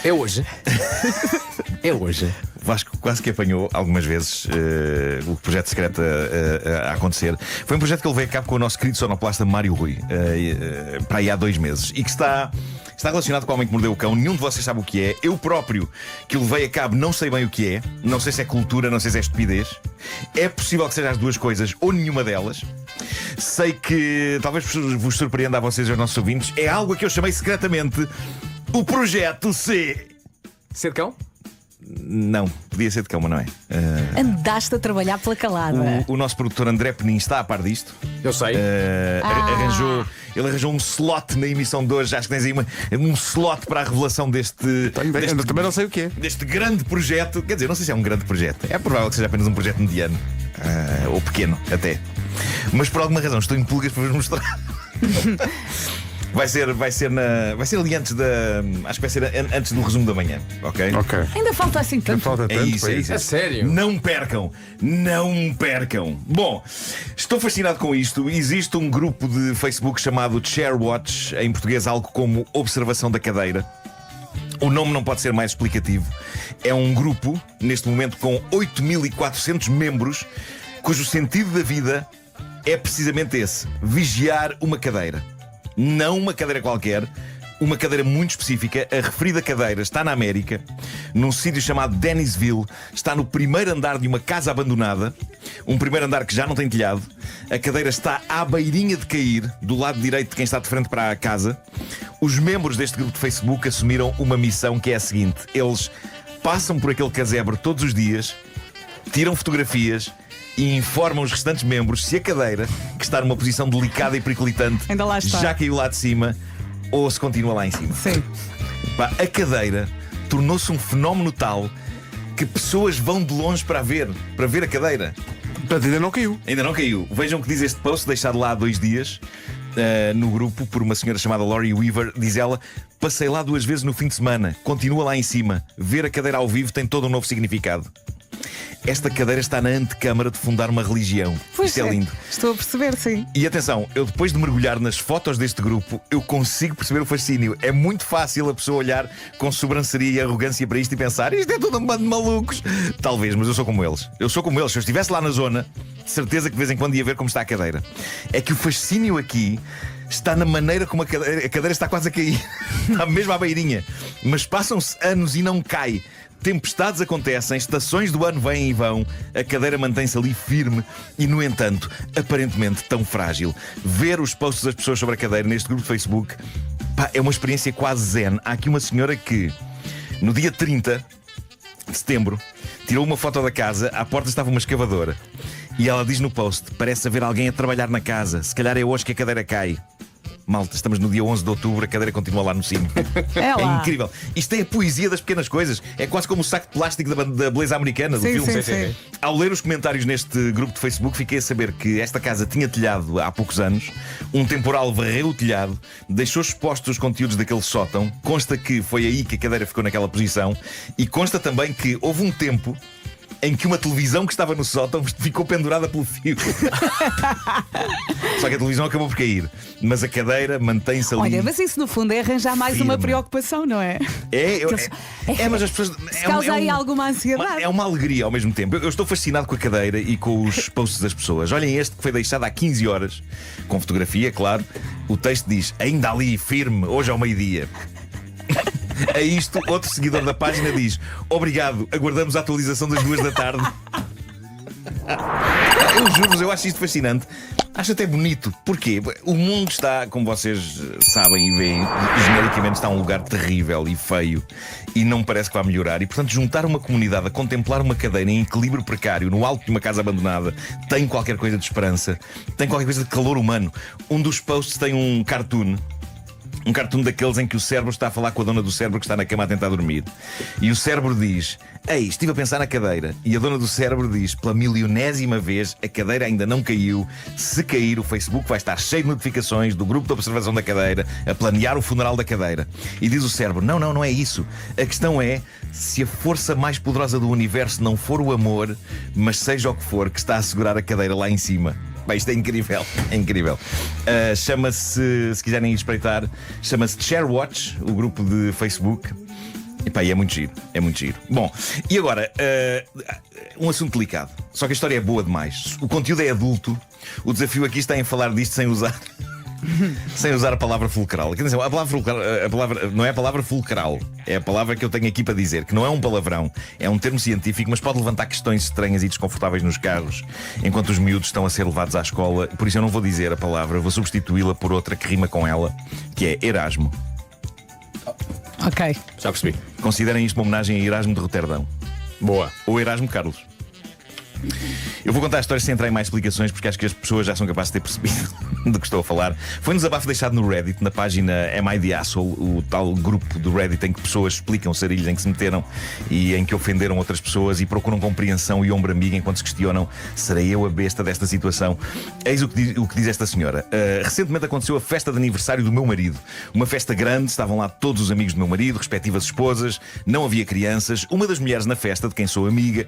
É hoje. É hoje. Vasco quase que apanhou algumas vezes o projeto secreto a acontecer. Foi um projeto que eu levei a cabo com o nosso querido sonoplasta Mário Rui, para aí há 2 meses, e que está relacionado com o Homem que Mordeu o Cão. Nenhum de vocês sabe o que é. Eu próprio que o levei a cabo não sei bem o que é. Não sei se é cultura, não sei se é estupidez. É possível que seja as duas coisas ou nenhuma delas. Sei que talvez vos surpreenda a vocês e aos nossos ouvintes. É algo a que eu chamei secretamente o Projeto C. Ser cão? Não, podia ser de cão, mas não é. Andaste a trabalhar pela calada. O nosso produtor André Penin está a par disto. Eu sei. Ele arranjou um slot na emissão de hoje. Acho que tens aí um slot para a revelação deste Também não sei o que é. deste grande projeto. Quer dizer, não sei se é um grande projeto. É provável que seja apenas um projeto mediano, ou pequeno até. Mas por alguma razão estou em pulgas para vos mostrar. Vai ser ali antes da. Acho que vai ser antes do resumo da manhã, ok? Ok. Ainda falta assim tanto. Falta tanto. É isso, é foi isso. É sério? Não percam, não percam. Bom, estou fascinado com isto. Existe um grupo de Facebook chamado Chairwatch, em português algo como Observação da Cadeira. O nome não pode ser mais explicativo. É um grupo, neste momento, com 8.400 membros, cujo sentido da vida é precisamente esse: vigiar uma cadeira. Não uma cadeira qualquer, uma cadeira muito específica. A referida cadeira está na América, num sítio chamado Dennisville. Está no primeiro andar de uma casa abandonada. Um primeiro andar que já não tem telhado. A cadeira está à beirinha de cair, do lado direito de quem está de frente para a casa. Os membros deste grupo de Facebook assumiram uma missão que é a seguinte: eles passam por aquele casebre todos os dias, tiram fotografias e informam os restantes membros se a cadeira, que está numa posição delicada e periclitante, Ainda lá está. já caiu lá de cima ou se continua lá em cima. Sim. Pá, a cadeira tornou-se um fenómeno tal que pessoas vão de longe para ver a cadeira. Portanto, ainda não caiu. Ainda não caiu. Vejam o que diz este post, deixado lá há 2 dias, no grupo, por uma senhora chamada Laurie Weaver. Diz ela: passei lá 2 vezes no fim de semana, continua lá em cima. Ver a cadeira ao vivo tem todo um novo significado. Esta cadeira está na antecâmara de fundar uma religião. Pois Isto é lindo. Estou a perceber, sim. E atenção, eu depois de mergulhar nas fotos deste grupo, eu consigo perceber o fascínio. É muito fácil a pessoa olhar com sobranceria e arrogância para isto e pensar: isto é tudo um bando de malucos. Talvez, mas eu sou como eles. Eu sou como eles. Se eu estivesse lá na zona, de certeza que de vez em quando ia ver como está a cadeira. É que o fascínio aqui está na maneira como a cadeira está quase a cair. Está mesmo à beirinha. Mas passam-se anos e não cai. Tempestades acontecem, estações do ano vêm e vão, a cadeira mantém-se ali firme e, no entanto, aparentemente tão frágil. Ver os posts das pessoas sobre a cadeira neste grupo de Facebook, pá, é uma experiência quase zen. Há aqui uma senhora que, no dia 30 de setembro, tirou uma foto da casa, à porta estava uma escavadora. E ela diz no post: parece haver alguém a trabalhar na casa, se calhar é hoje que a cadeira cai. Malta, estamos no dia 11 de outubro, a cadeira continua lá no cimo. É lá. É incrível. Isto é a poesia das pequenas coisas. É quase como o saco de plástico da beleza americana, do Sim, filme. sim. Ao ler os comentários neste grupo de Facebook, fiquei a saber que esta casa tinha telhado há poucos anos. Um temporal varreu o telhado, deixou expostos os conteúdos daquele sótão. Consta que foi aí que a cadeira ficou naquela posição. E consta também que houve um tempo em que uma televisão que estava no sótão ficou pendurada pelo fio. Só que a televisão acabou por cair, mas a cadeira mantém-se ali. Olha, mas isso no fundo é arranjar mais firme. uma preocupação, não é? Mas as pessoas. Se causa aí alguma ansiedade. É uma alegria ao mesmo tempo. Eu estou fascinado com a cadeira e com os posts das pessoas. Olhem este que foi deixado há 15 horas, com fotografia, claro. O texto diz: ainda ali, firme, hoje ao meio-dia. A isto, outro seguidor da página diz: obrigado, aguardamos a atualização das 2 da tarde. Eu juro-vos, eu acho isto fascinante. Acho até bonito. Porquê? O mundo está, como vocês sabem e veem, genericamente está um lugar terrível e feio e não me parece que vá melhorar. E portanto, juntar uma comunidade a contemplar uma cadeira em equilíbrio precário no alto de uma casa abandonada tem qualquer coisa de esperança, tem qualquer coisa de calor humano. Um dos posts tem um cartoon daqueles em que o cérebro está a falar com a dona do cérebro que está na cama a tentar dormir. E o cérebro diz: ei, estive a pensar na cadeira. E a dona do cérebro diz: pela milionésima vez, a cadeira ainda não caiu. Se cair, o Facebook vai estar cheio de notificações do grupo de observação da cadeira a planear o funeral da cadeira. E diz o cérebro: não é isso. A questão é, se a força mais poderosa do universo não for o amor, mas seja o que for que está a segurar a cadeira lá em cima. Bem, isto é incrível, é incrível. Chama-se, se quiserem ir espreitar, chama-se ShareWatch, o grupo de Facebook. E é muito giro, é muito giro. Bom, e agora, um assunto delicado. Só que a história é boa demais. O conteúdo é adulto. O desafio aqui está em falar disto sem usar a palavra fulcral. Quer dizer, a palavra não é a palavra fulcral. É a palavra que eu tenho aqui para dizer, que não é um palavrão, é um termo científico, mas pode levantar questões estranhas e desconfortáveis nos carros enquanto os miúdos estão a ser levados à escola. Por isso eu não vou dizer a palavra, vou substituí-la por outra que rima com ela, que é Erasmo. Ok. Já percebi. Considerem isto uma homenagem a Erasmo de Roterdão. Boa. Ou Erasmo Carlos. Eu vou contar a história sem entrar em mais explicações, porque acho que as pessoas já são capazes de ter percebido do que estou a falar. Foi um desabafo deixado no Reddit, na página Am I the Asshole, o tal grupo do Reddit em que pessoas explicam sarilhos em que se meteram e em que ofenderam outras pessoas e procuram compreensão e ombro amigo enquanto se questionam: serei eu a besta desta situação? Eis o que diz esta senhora. Recentemente aconteceu a festa de aniversário do meu marido. Uma festa grande, estavam lá todos os amigos do meu marido, respectivas esposas, não havia crianças. Uma das mulheres na festa, de quem sou amiga,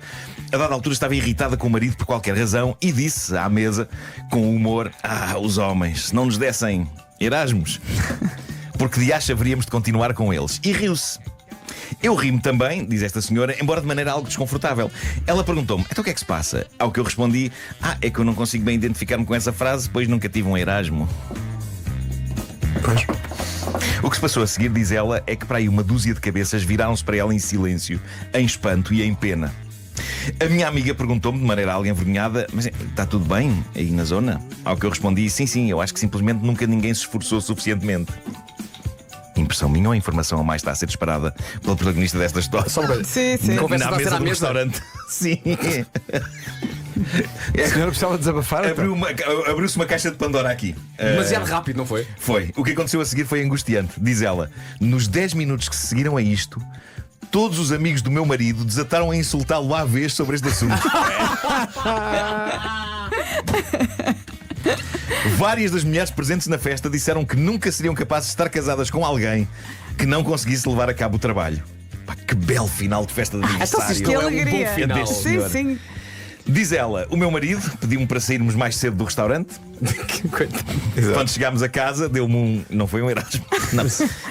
a dada altura estava irritada com o marido por qualquer razão e disse à mesa, com humor: os homens, se não nos dessem Erasmus, porque de acha haveríamos de continuar com eles. E riu-se. Eu ri-me também, diz esta senhora, embora de maneira algo desconfortável. Ela perguntou-me: então o que é que se passa? Ao que eu respondi: é que eu não consigo bem identificar-me com essa frase, pois nunca tive um Erasmo. Pois. O que se passou a seguir, diz ela, é que para aí uma dúzia de cabeças viraram-se para ela em silêncio, em espanto e em pena. A minha amiga perguntou-me de maneira algo envergonhada: mas está tudo bem aí na zona? Ao que eu respondi: sim, eu acho que simplesmente nunca ninguém se esforçou suficientemente. Impressão minha ou a informação a mais está a ser disparada pelo protagonista desta história? Só uma coisa. Sim. Conversa Na está a ser mesa à do mesa. restaurante. Sim. A senhora precisava desabafar. Então. Abriu-se uma caixa de Pandora aqui. Demasiado rápido, não foi? Foi. O que aconteceu a seguir foi angustiante. Diz ela: nos 10 minutos que se seguiram a isto, todos os amigos do meu marido desataram a insultá-lo à vez sobre este assunto. Várias das mulheres presentes na festa disseram que nunca seriam capazes de estar casadas com alguém que não conseguisse levar a cabo o trabalho. Pá, que belo final de festa de aniversário. Que É um alegria. bom final. Deste senhor. Sim. Diz ela: o meu marido pediu-me para sairmos mais cedo do restaurante. Quando chegámos a casa, deu-me um... Não foi um Erasmo, não.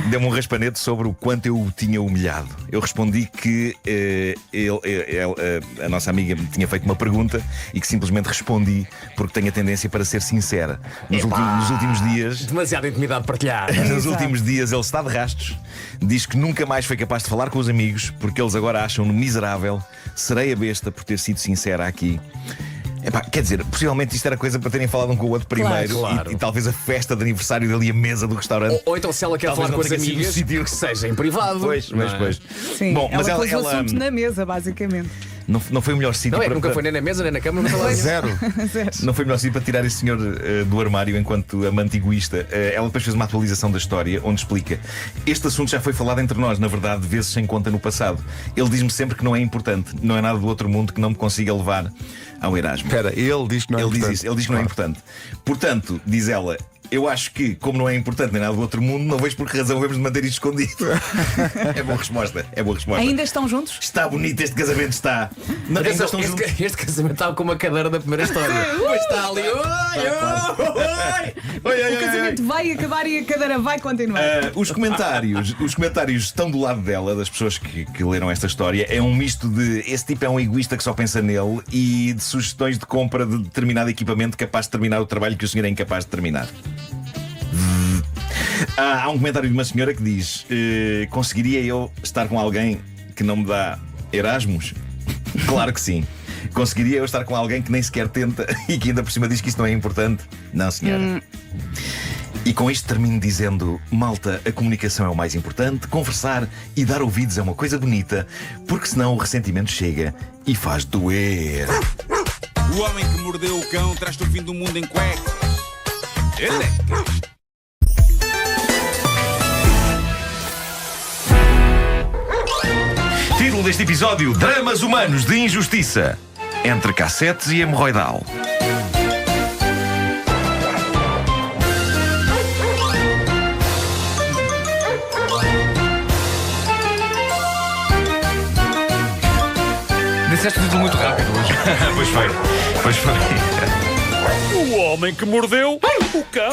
Deu-me um raspanete sobre o quanto eu o tinha humilhado. Eu respondi que a nossa amiga me tinha feito uma pergunta e que simplesmente respondi porque tenho a tendência para ser sincera. Nos últimos dias... Demasiada intimidade partilhada. Nos últimos dias ele está de rastos. Diz que nunca mais foi capaz de falar com os amigos porque eles agora acham-no miserável. Serei a besta por ter sido sincera aqui. Quer dizer, possivelmente isto era coisa para terem falado um com o outro primeiro. Claro. E talvez a festa de aniversário dali, a mesa do restaurante. Ou então, se ela quer Talvez falar não com as tenha sido amigas, um sítio. que seja em privado. Pois. Sim. Bom, mas ela pôs o ela assunto na mesa, basicamente. não foi o melhor sítio Não é que para. nunca foi nem na mesa, nem na cama, nunca foi Zero. Não foi o melhor sítio para tirar esse senhor do armário enquanto amante egoísta. Ela depois fez uma atualização da história onde explica: este assunto já foi falado entre nós, na verdade, vezes sem conta no passado. Ele diz-me sempre que não é importante, não é nada do outro mundo que não me consiga levar ao Erasmo. Espera, ele diz que não é Ele importante. diz isso, ele diz que não é importante. Portanto, diz ela, eu acho que, como não é importante nem nada do outro mundo, não vejo por que razão devemos de manter isto escondido. É boa resposta. Ainda estão juntos? Está bonito este casamento, está. Não, ainda estão juntos. Este casamento estava com uma cadeira da primeira história. Mas está ali. O casamento vai acabar e a cadeira vai continuar. Os comentários estão do lado dela, das pessoas que leram esta história. É um misto de esse tipo é um egoísta que só pensa nele e de sugestões de compra de determinado equipamento capaz de terminar o trabalho que o senhor é incapaz de terminar. Há um comentário de uma senhora que diz: conseguiria eu estar com alguém que não me dá Erasmus? Claro que sim. Conseguiria eu estar com alguém que nem sequer tenta e que ainda por cima diz que isso não é importante? Não, senhora. E com isto termino dizendo: malta, a comunicação é o mais importante. Conversar e dar ouvidos é uma coisa bonita, porque senão o ressentimento chega e faz doer. O homem que mordeu o cão traz-te o fim do mundo em cuecas. Elecas. Título deste episódio: Dramas humanos de injustiça entre cassetes e hemorroidal. Disseste o título muito rápido hoje. Pois foi. O homem que mordeu o cão.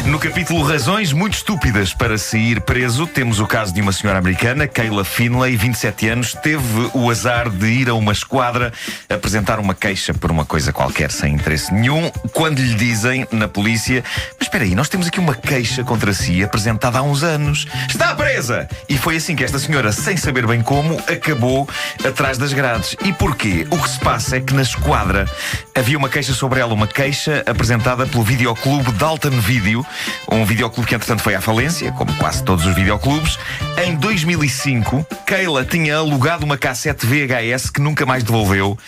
No capítulo Razões Muito Estúpidas para se ir preso, temos o caso de uma senhora americana, Kayla Finlay, 27 anos, teve o azar de ir a uma esquadra apresentar uma queixa por uma coisa qualquer sem interesse nenhum, quando lhe dizem na polícia: mas espera aí, nós temos aqui uma queixa contra si apresentada há uns anos. Está presa! E foi assim que esta senhora, sem saber bem como, acabou atrás das grades. E porquê? O que se passa é que na esquadra havia uma queixa sobre ela, uma queixa apresentada pelo videoclube Dalton Video, um videoclube que entretanto foi à falência, como quase todos os videoclubes. Em 2005, Kayla tinha alugado uma cassete VHS que nunca mais devolveu.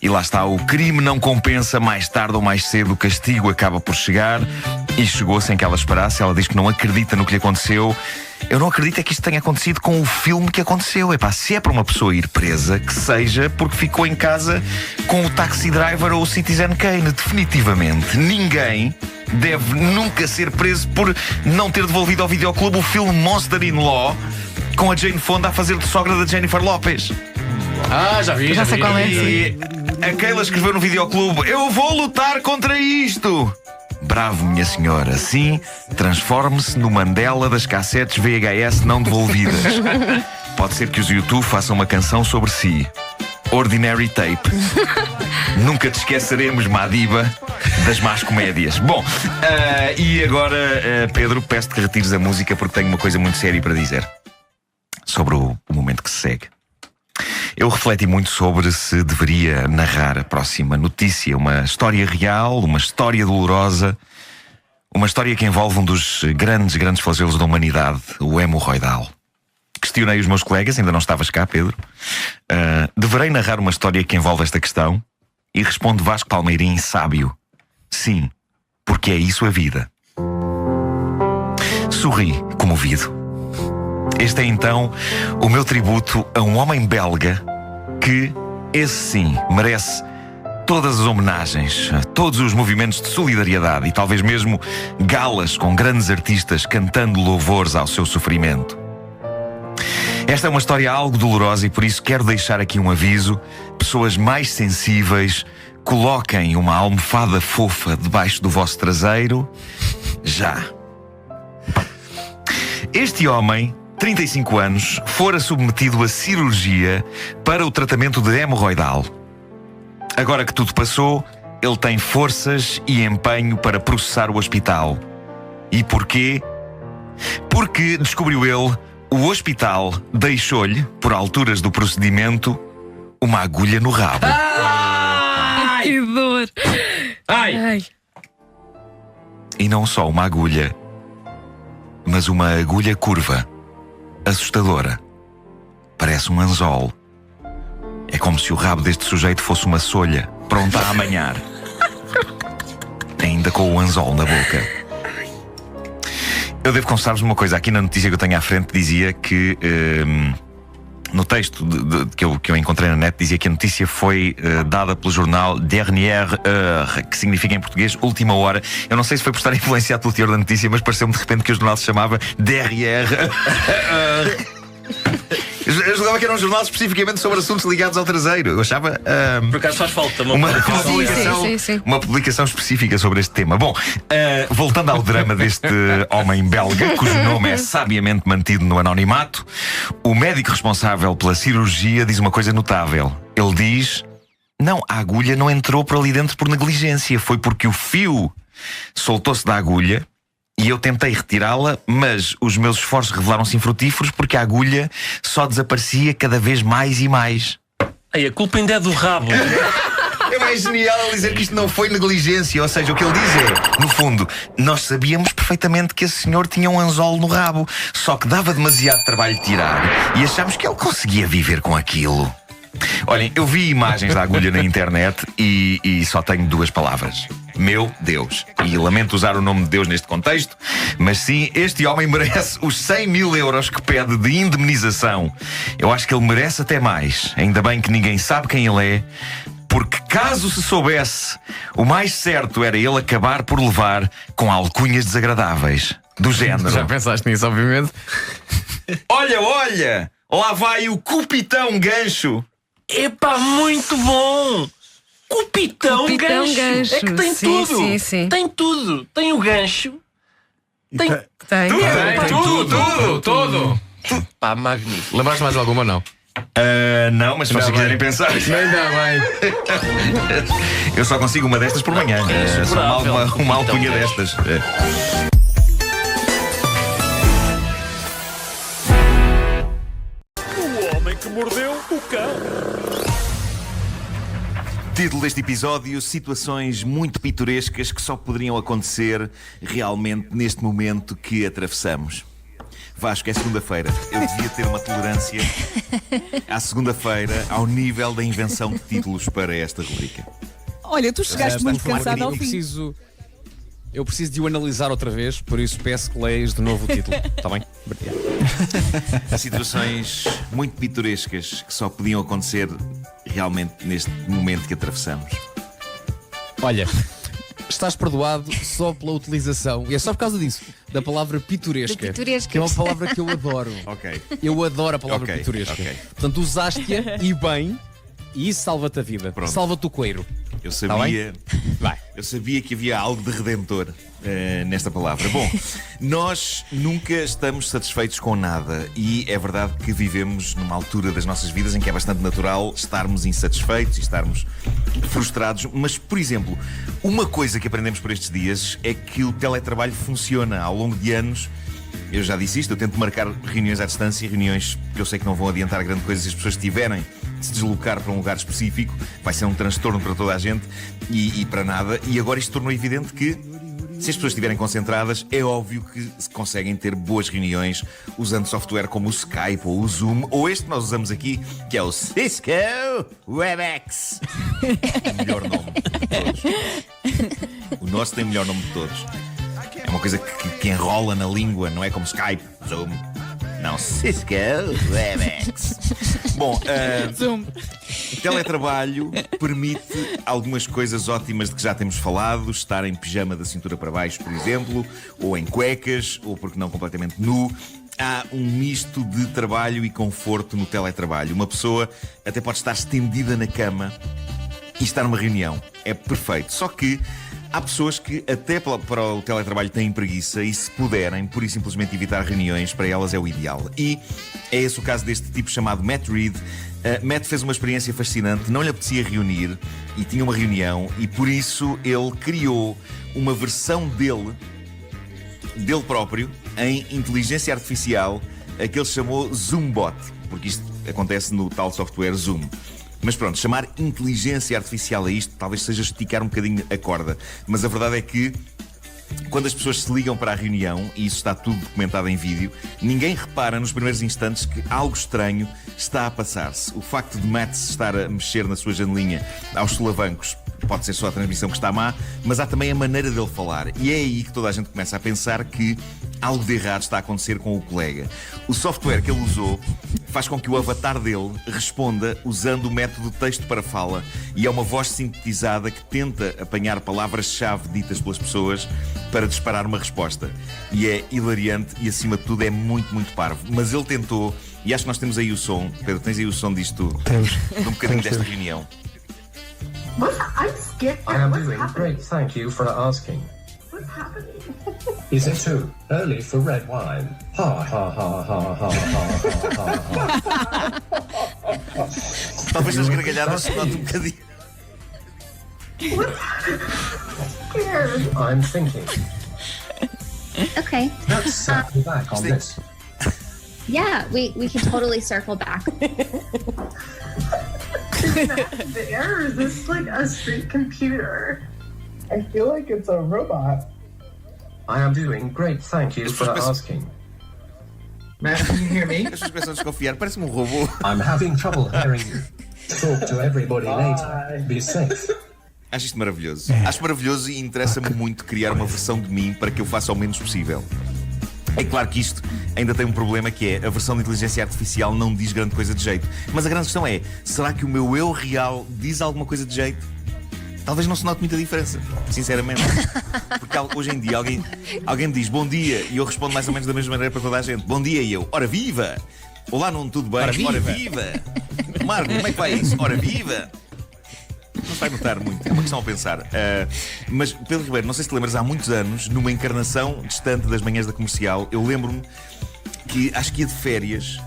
E lá está, o crime não compensa, mais tarde ou mais cedo o castigo acaba por chegar. E chegou sem que ela esperasse. Ela diz que não acredita no que lhe aconteceu. Eu não acredito é que isto tenha acontecido com o filme que aconteceu. Epá, se é para uma pessoa ir presa, que seja porque ficou em casa com o Taxi Driver ou o Citizen Kane. Definitivamente, ninguém deve nunca ser preso por não ter devolvido ao videoclube o filme Monster-in-Law, com a Jane Fonda a fazer de sogra da Jennifer Lopez. Já vi. Já sei qual é. E a Kayla escreveu no videoclube: eu vou lutar contra isto. Bravo, minha senhora. Sim, transforme-se no Mandela das cassetes VHS não devolvidas. Pode ser que os YouTube façam uma canção sobre si. Ordinary Tape. Nunca te esqueceremos, Madiba, das más comédias. Bom, e agora, Pedro, peço-te que retires a música porque tenho uma coisa muito séria para dizer sobre o momento que se segue. Eu refleti muito sobre se deveria narrar a próxima notícia. Uma história real, uma história dolorosa, uma história que envolve um dos grandes flagelos da humanidade, o hemorroidal. Questionei os meus colegas, ainda não estavas cá, Pedro. Deverei narrar uma história que envolve esta questão? E responde Vasco Palmeirim, sábio: sim, porque é isso a vida. Sorri, comovido. Este é então o meu tributo a um homem belga que, esse sim, merece todas as homenagens, todos os movimentos de solidariedade e talvez mesmo galas com grandes artistas cantando louvores ao seu sofrimento. Esta é uma história algo dolorosa e por isso quero deixar aqui um aviso. Pessoas mais sensíveis, coloquem uma almofada fofa debaixo do vosso traseiro. Já. Este homem, 35 anos, fora submetido a cirurgia para o tratamento de hemorroidal. Agora que tudo passou, ele tem forças e empenho para processar o hospital. E porquê? Porque, descobriu ele, o hospital deixou-lhe, por alturas do procedimento, uma agulha no rabo. Que dor! Ai. E não só uma agulha, mas uma agulha curva, assustadora. Parece um anzol. É como se o rabo deste sujeito fosse uma solha, pronta a amanhar. Ainda com o anzol na boca. Eu devo confessar-vos uma coisa. Aqui na notícia que eu tenho à frente dizia que no texto que eu encontrei na net, dizia que a notícia foi dada pelo jornal Dernière Heure, que significa em português última hora. Eu não sei se foi por estar influenciado pelo teor da notícia, mas pareceu-me de repente que o jornal se chamava Derrière Heure. Eu julgava que era um jornal especificamente sobre assuntos ligados ao traseiro. Eu achava. Por acaso faz falta uma publicação específica sobre este tema. Bom, voltando ao drama deste homem belga, cujo nome é sabiamente mantido no anonimato, o médico responsável pela cirurgia diz uma coisa notável. Ele diz: não, a agulha não entrou por ali dentro por negligência, foi porque o fio soltou-se da agulha. E eu tentei retirá-la, mas os meus esforços revelaram-se infrutíferos porque a agulha só desaparecia cada vez mais e mais. Ei, a culpa ainda é do rabo. É mais genial ele dizer que isto não foi negligência. Ou seja, o que ele diz é, no fundo, nós sabíamos perfeitamente que esse senhor tinha um anzol no rabo, só que dava demasiado trabalho tirar e achámos que ele conseguia viver com aquilo. Olhem, eu vi imagens da agulha na internet e só tenho duas palavras: meu Deus. E lamento usar o nome de Deus neste contexto, mas sim, este homem merece os 100 mil euros que pede de indemnização. Eu acho que ele merece até mais. Ainda bem que ninguém sabe quem ele é, porque caso se soubesse, o mais certo era ele acabar por levar com alcunhas desagradáveis. Do género: já pensaste nisso, obviamente? Olha, olha! Lá vai o Cupitão Gancho! Epá, muito bom! Cupitão gancho. É que tem tudo. Sim, sim. Tem tudo. Tem o gancho. Tem Tudo. Pá, magnífico. Lembraste mais alguma ou não? Não, mas se vocês quiserem pensar. Ainda bem. Eu só consigo uma destas por manhã. Só uma alcunha destas. O homem que mordeu o cão. Título deste episódio: situações muito pitorescas que só poderiam acontecer realmente neste momento que atravessamos. Vasco, é segunda-feira. Eu devia ter uma tolerância à segunda-feira ao nível da invenção de títulos para esta rubrica. Olha, tu chegaste muito cansado ao fim. Eu preciso de o analisar outra vez, por isso peço que leias de novo o título. Está bem? Situações muito pitorescas que só podiam acontecer realmente neste momento que atravessamos. Olha, estás perdoado só pela utilização, e é só por causa disso, da palavra pitoresca. Que é uma palavra que eu adoro. Ok. Eu adoro a palavra pitoresca. Ok. Portanto, usaste-a e bem, e isso salva-te a vida. Pronto. Salva-te o coelho. Eu sabia, Vai. eu sabia que havia algo de redentor nesta palavra. Bom, nós nunca estamos satisfeitos com nada e é verdade que vivemos numa altura das nossas vidas em que é bastante natural estarmos insatisfeitos e estarmos frustrados. Mas, por exemplo, uma coisa que aprendemos por estes dias é que o teletrabalho funciona ao longo de anos. Eu já disse isto, eu tento marcar reuniões à distância, reuniões que eu sei que não vão adiantar grande coisa se as pessoas tiverem de se deslocar para um lugar específico. Vai ser um transtorno para toda a gente e para nada. E agora isto tornou evidente que, se as pessoas estiverem concentradas, é óbvio que se conseguem ter boas reuniões usando software como o Skype ou o Zoom, ou este que nós usamos aqui, que é o Cisco Webex. O melhor nome de todos. O nosso tem o melhor nome de todos. É uma coisa que enrola na língua, não é como Skype, Zoom. Não, Cisco Webex. Bom, o teletrabalho permite algumas coisas ótimas de que já temos falado: estar em pijama da cintura para baixo, por exemplo, ou em cuecas, ou porque não completamente nu. Há um misto de trabalho e conforto no teletrabalho. Uma pessoa até pode estar estendida na cama e estar numa reunião. É perfeito. Só que há pessoas que até para o teletrabalho têm preguiça e, se puderem, pura e simplesmente evitar reuniões, para elas é o ideal. E é esse o caso deste tipo chamado Matt Reed. Matt fez uma experiência fascinante, não lhe apetecia reunir e tinha uma reunião, e por isso ele criou uma versão dele próprio em inteligência artificial, a que ele chamou Zoombot, porque isto acontece no tal software Zoom. Mas pronto, chamar inteligência artificial a isto talvez seja esticar um bocadinho a corda. Mas a verdade é que, quando as pessoas se ligam para a reunião, e isso está tudo documentado em vídeo, ninguém repara nos primeiros instantes que algo estranho está a passar-se. O facto de Matt estar a mexer na sua janelinha aos solavancos pode ser só a transmissão que está má, mas há também a maneira dele falar. E é aí que toda a gente começa a pensar que algo de errado está a acontecer com o colega. O software que ele usou faz com que o avatar dele responda usando o método texto para fala. E é uma voz sintetizada que tenta apanhar palavras-chave ditas pelas pessoas para disparar uma resposta. E é hilariante e, acima de tudo, é muito, muito parvo. Mas ele tentou, e acho que nós temos aí o som. Pedro, tens aí o som disto? Temos. De um bocadinho desta reunião. I'm scared. I am doing great. Thank you for asking. What's happening? Is it too early for red wine? Ha ha ha ha ha ha ha. Talvez nas gargalhadas se note um bocadinho. Scared. I'm thinking. Okay. Let's circle back on this. Yeah, we can totally circle back. The error is this like a street computer? I feel like it's a robot. I am doing great. Thank you for asking. Matt, can you hear me? As pessoas começam a desconfiar, parece-me um robô. I'm having trouble hearing you. Talk to everybody later. Be safe. Acho isto maravilhoso. Acho maravilhoso e interessa-me muito criar uma versão de mim para que eu faça o menos possível. É claro que isto ainda tem um problema, que é a versão de inteligência artificial não diz grande coisa de jeito. Mas a grande questão é, será que o meu eu real diz alguma coisa de jeito? Talvez não se note muita diferença, sinceramente. Porque hoje em dia alguém me diz bom dia e eu respondo mais ou menos da mesma maneira para toda a gente. Bom dia, e eu, ora viva! Olá, não, tudo bem? Ora viva! Marco, como é que vai isso? Ora viva! Não se vai notar muito, é uma questão a pensar. Mas, Pedro Ribeiro, não sei se te lembras, há muitos anos, numa encarnação distante das manhãs da Comercial, eu lembro-me que acho que ia de férias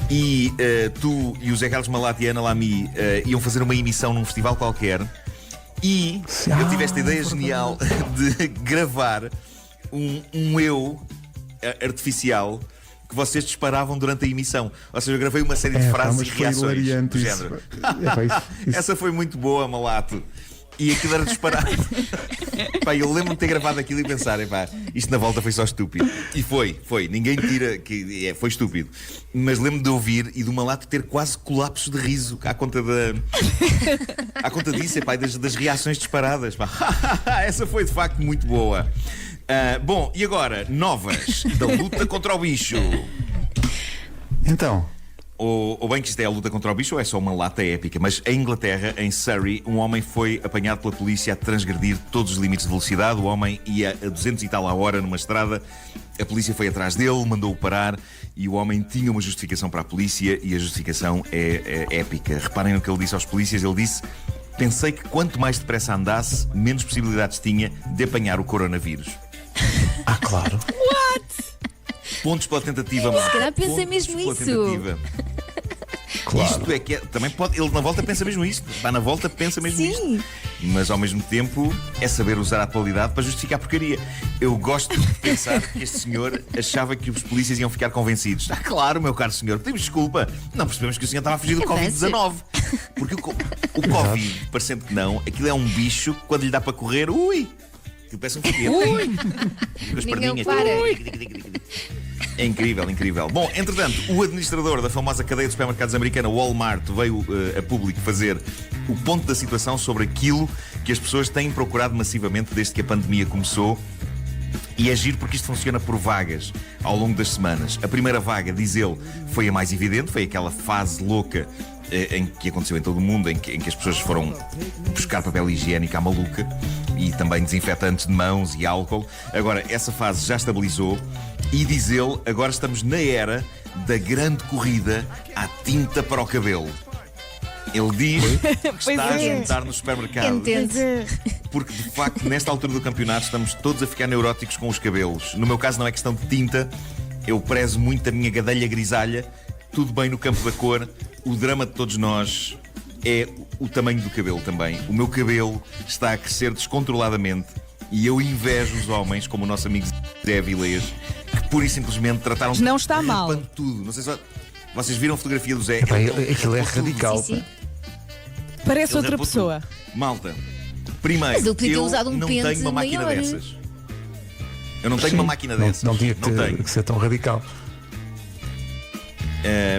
e tu e o Zé Carlos Malato e a Ana Lamy iam fazer uma emissão num festival qualquer e eu tive esta ideia genial de gravar um eu artificial que vocês disparavam durante a emissão. Ou seja, eu gravei uma série de frases e reações do género. Essa foi muito boa, Malato. E aquilo era disparado. Pá, eu lembro-me de ter gravado aquilo e pensar, isto na volta foi só estúpido. E foi. Ninguém tira que foi estúpido. Mas lembro-me de ouvir e do Malato ter quase colapso de riso à conta disso, das reações disparadas. Essa foi de facto muito boa. Bom, e agora, novas da luta contra o bicho. Então, ou bem que isto é a luta contra o bicho ou é só uma lata épica. Mas em Inglaterra, em Surrey, um homem foi apanhado pela polícia a transgredir todos os limites de velocidade. O homem ia a 200 e tal a hora numa estrada. A polícia foi atrás dele, mandou-o parar. E o homem tinha uma justificação para a polícia. E a justificação é épica. Reparem no que ele disse aos polícias. Ele disse: pensei que quanto mais depressa andasse, menos possibilidades tinha de apanhar o coronavírus. Claro. Pontos pela tentativa, mano. Se calhar pensa mesmo isso. Claro. Isto é que também pode. Ele na volta pensa mesmo isto. Na volta pensa mesmo isto. Mas ao mesmo tempo é saber usar a atualidade para justificar a porcaria. Eu gosto de pensar que este senhor achava que os polícias iam ficar convencidos. Claro, meu caro senhor, pedimos desculpa. Não percebemos que o senhor estava a fugir do Covid-19. Porque o Covid, parecendo que não, aquilo é um bicho que quando lhe dá para correr, que parece um foguete. Com as perninhas. É incrível, incrível. Bom, entretanto, o administrador da famosa cadeia de supermercados americana Walmart veio a público fazer o ponto da situação sobre aquilo que as pessoas têm procurado massivamente desde que a pandemia começou. E é giro porque isto funciona por vagas ao longo das semanas. A primeira vaga, diz ele, foi a mais evidente, foi aquela fase louca em que aconteceu em todo o mundo, em que as pessoas foram buscar papel higiênico à maluca e também desinfetantes de mãos e álcool. Agora, essa fase já estabilizou e, diz ele, agora estamos na era da grande corrida à tinta para o cabelo. Ele diz que está a juntar nos supermercados. Porque, de facto, nesta altura do campeonato estamos todos a ficar neuróticos com os cabelos. No meu caso não é questão de tinta. Eu prezo muito a minha gadelha grisalha. Tudo bem no campo da cor. O drama de todos nós é o tamanho do cabelo também. O meu cabelo está a crescer descontroladamente e eu invejo os homens, como o nosso amigo Zé Avilés, que pura e simplesmente trataram Não está mal. tudo. Não sei se vocês viram a fotografia do Zé. Aquilo é radical. Sim. Parece Ele outra rapou pessoa. tudo. Malta, primeiro, Mas ele podia ter usado um não pente tenho uma máquina maior. dessas. Eu não tenho uma máquina dessas. Não tinha tenho. que ser tão radical.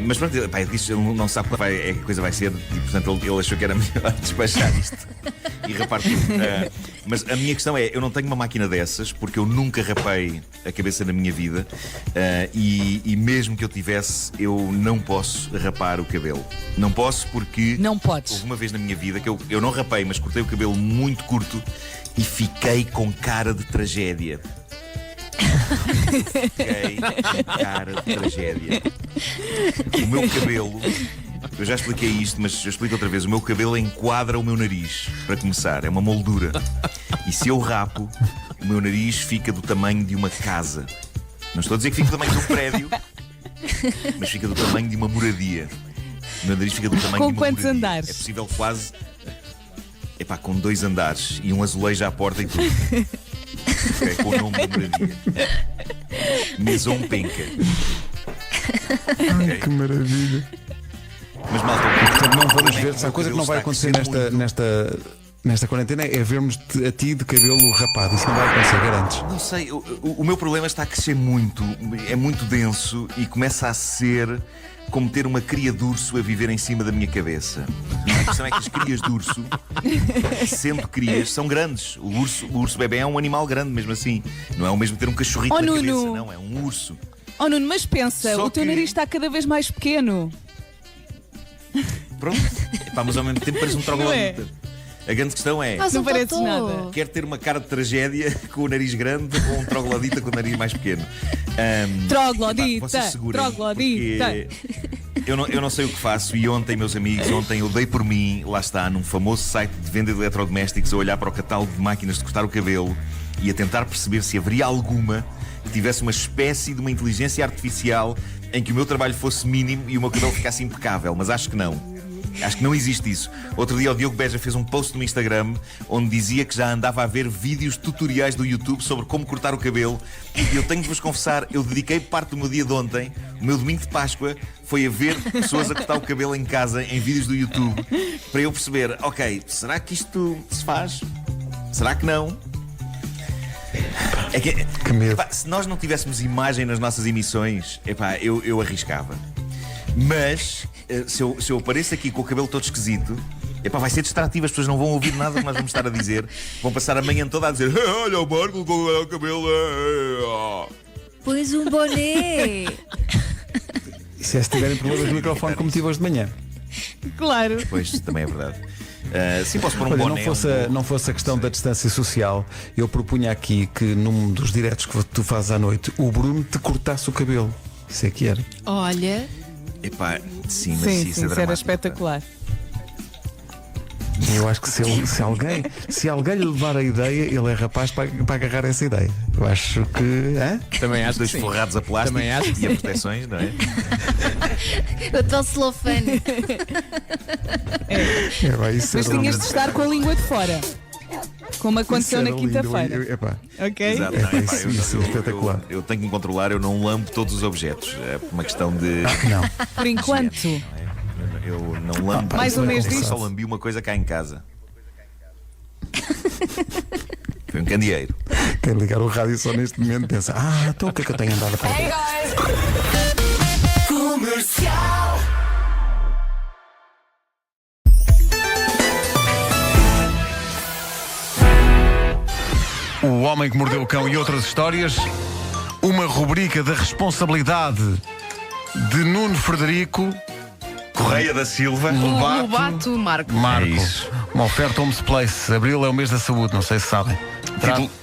Mas pronto, pá, ele disse, ele não sabe qual é que a coisa vai ser e portanto ele achou que era melhor despachar isto e rapar tudo. Mas a minha questão é, eu não tenho uma máquina dessas porque eu nunca rapei a cabeça na minha vida e mesmo que eu tivesse, eu não posso rapar o cabelo. Não posso porque não podes. Houve uma vez na minha vida que eu não rapei, mas cortei o cabelo muito curto e fiquei com cara de tragédia. Fiquei com cara de tragédia. O meu cabelo, eu já expliquei isto, mas eu explico outra vez. O meu cabelo enquadra o meu nariz, para começar, é uma moldura. E se eu rapo, o meu nariz fica do tamanho de uma casa. Não estou a dizer que fica do tamanho de um prédio, mas fica do tamanho de uma moradia. O meu nariz fica do tamanho de uma moradia. Com quantos andares? É possível quase, com 2 andares e um azulejo à porta e tudo. Okay, com o nome da moradia. Maison Penca. Ai, que maravilha. Mas malta, portanto, não vamos ver. A coisa que não vai acontecer nesta quarentena é vermos a ti de cabelo rapado. Isso não vai acontecer, garantes. Não sei, o meu problema está a crescer muito. É muito denso e começa a ser como ter uma cria de urso a viver em cima da minha cabeça. E a questão é que as crias de urso, sendo crias, são grandes. O urso bebê é um animal grande, mesmo assim. Não é o mesmo ter um cachorrito na cabeça, não, é um urso. Oh Nuno, mas pensa, o teu nariz está cada vez mais pequeno. Pronto, mas ao mesmo tempo parece um troglodita. A grande questão é, não parece nada. Quer ter uma cara de tragédia com o nariz grande ou um troglodita com o nariz mais pequeno? Troglodita. Eu não sei o que faço e ontem, meus amigos, eu dei por mim, lá está, num famoso site de venda de eletrodomésticos, a olhar para o catálogo de máquinas de cortar o cabelo e a tentar perceber se haveria alguma que tivesse uma espécie de uma inteligência artificial em que o meu trabalho fosse mínimo e o meu cabelo ficasse impecável, mas acho que não. Acho que não existe isso. Outro dia o Diogo Beja fez um post no Instagram onde dizia que já andava a ver vídeos tutoriais do YouTube sobre como cortar o cabelo. E eu tenho de vos confessar, eu dediquei parte do meu dia de ontem, o meu domingo de Páscoa, foi a ver pessoas a cortar o cabelo em casa em vídeos do YouTube para eu perceber, ok, será que isto se faz? Será que não? É que medo. Se nós não tivéssemos imagem nas nossas emissões, eu arriscava. Mas se eu apareço aqui com o cabelo todo esquisito, vai ser distrativo, as pessoas não vão ouvir nada que nós vamos estar a dizer. Vão passar a manhã toda a dizer: olha o Marco com o cabelo. Pões um boné. E se tiverem problemas no microfone como tive hoje de manhã? Claro. Pois, também é verdade. Sim, posso pôr um Olha, boné. Não fosse a questão da distância social, eu propunha aqui que num dos diretos que tu fazes à noite, o Bruno te cortasse o cabelo. Isso é que era. Olha. Sim, mas isso era espetacular. Eu acho que se alguém lhe levar a ideia, ele é rapaz para agarrar essa ideia. Eu acho que. Também acho que dois forrados a plástico e a proteções, não é? O teu celofane. Mas tinhas de estar com a língua de fora. Como aconteceu na quinta-feira. Ok? Exato, isso é espetacular. Eu tenho que me controlar, eu não lambo todos os objetos. É uma questão de. Não. Por enquanto. Eu não lambo. Mais um mês disto. Eu só lambi uma coisa cá em casa. Foi um candeeiro. Quem ligar o rádio só neste momento pensa: então o que é que eu tenho andado a fazer? Comercial. O Homem que Mordeu o Cão e outras histórias. Uma rubrica da responsabilidade de Nuno Frederico Correia da Silva. Lobato Marco. É isso. Uma oferta Homes Place. Abril é o mês da saúde, não sei se sabem.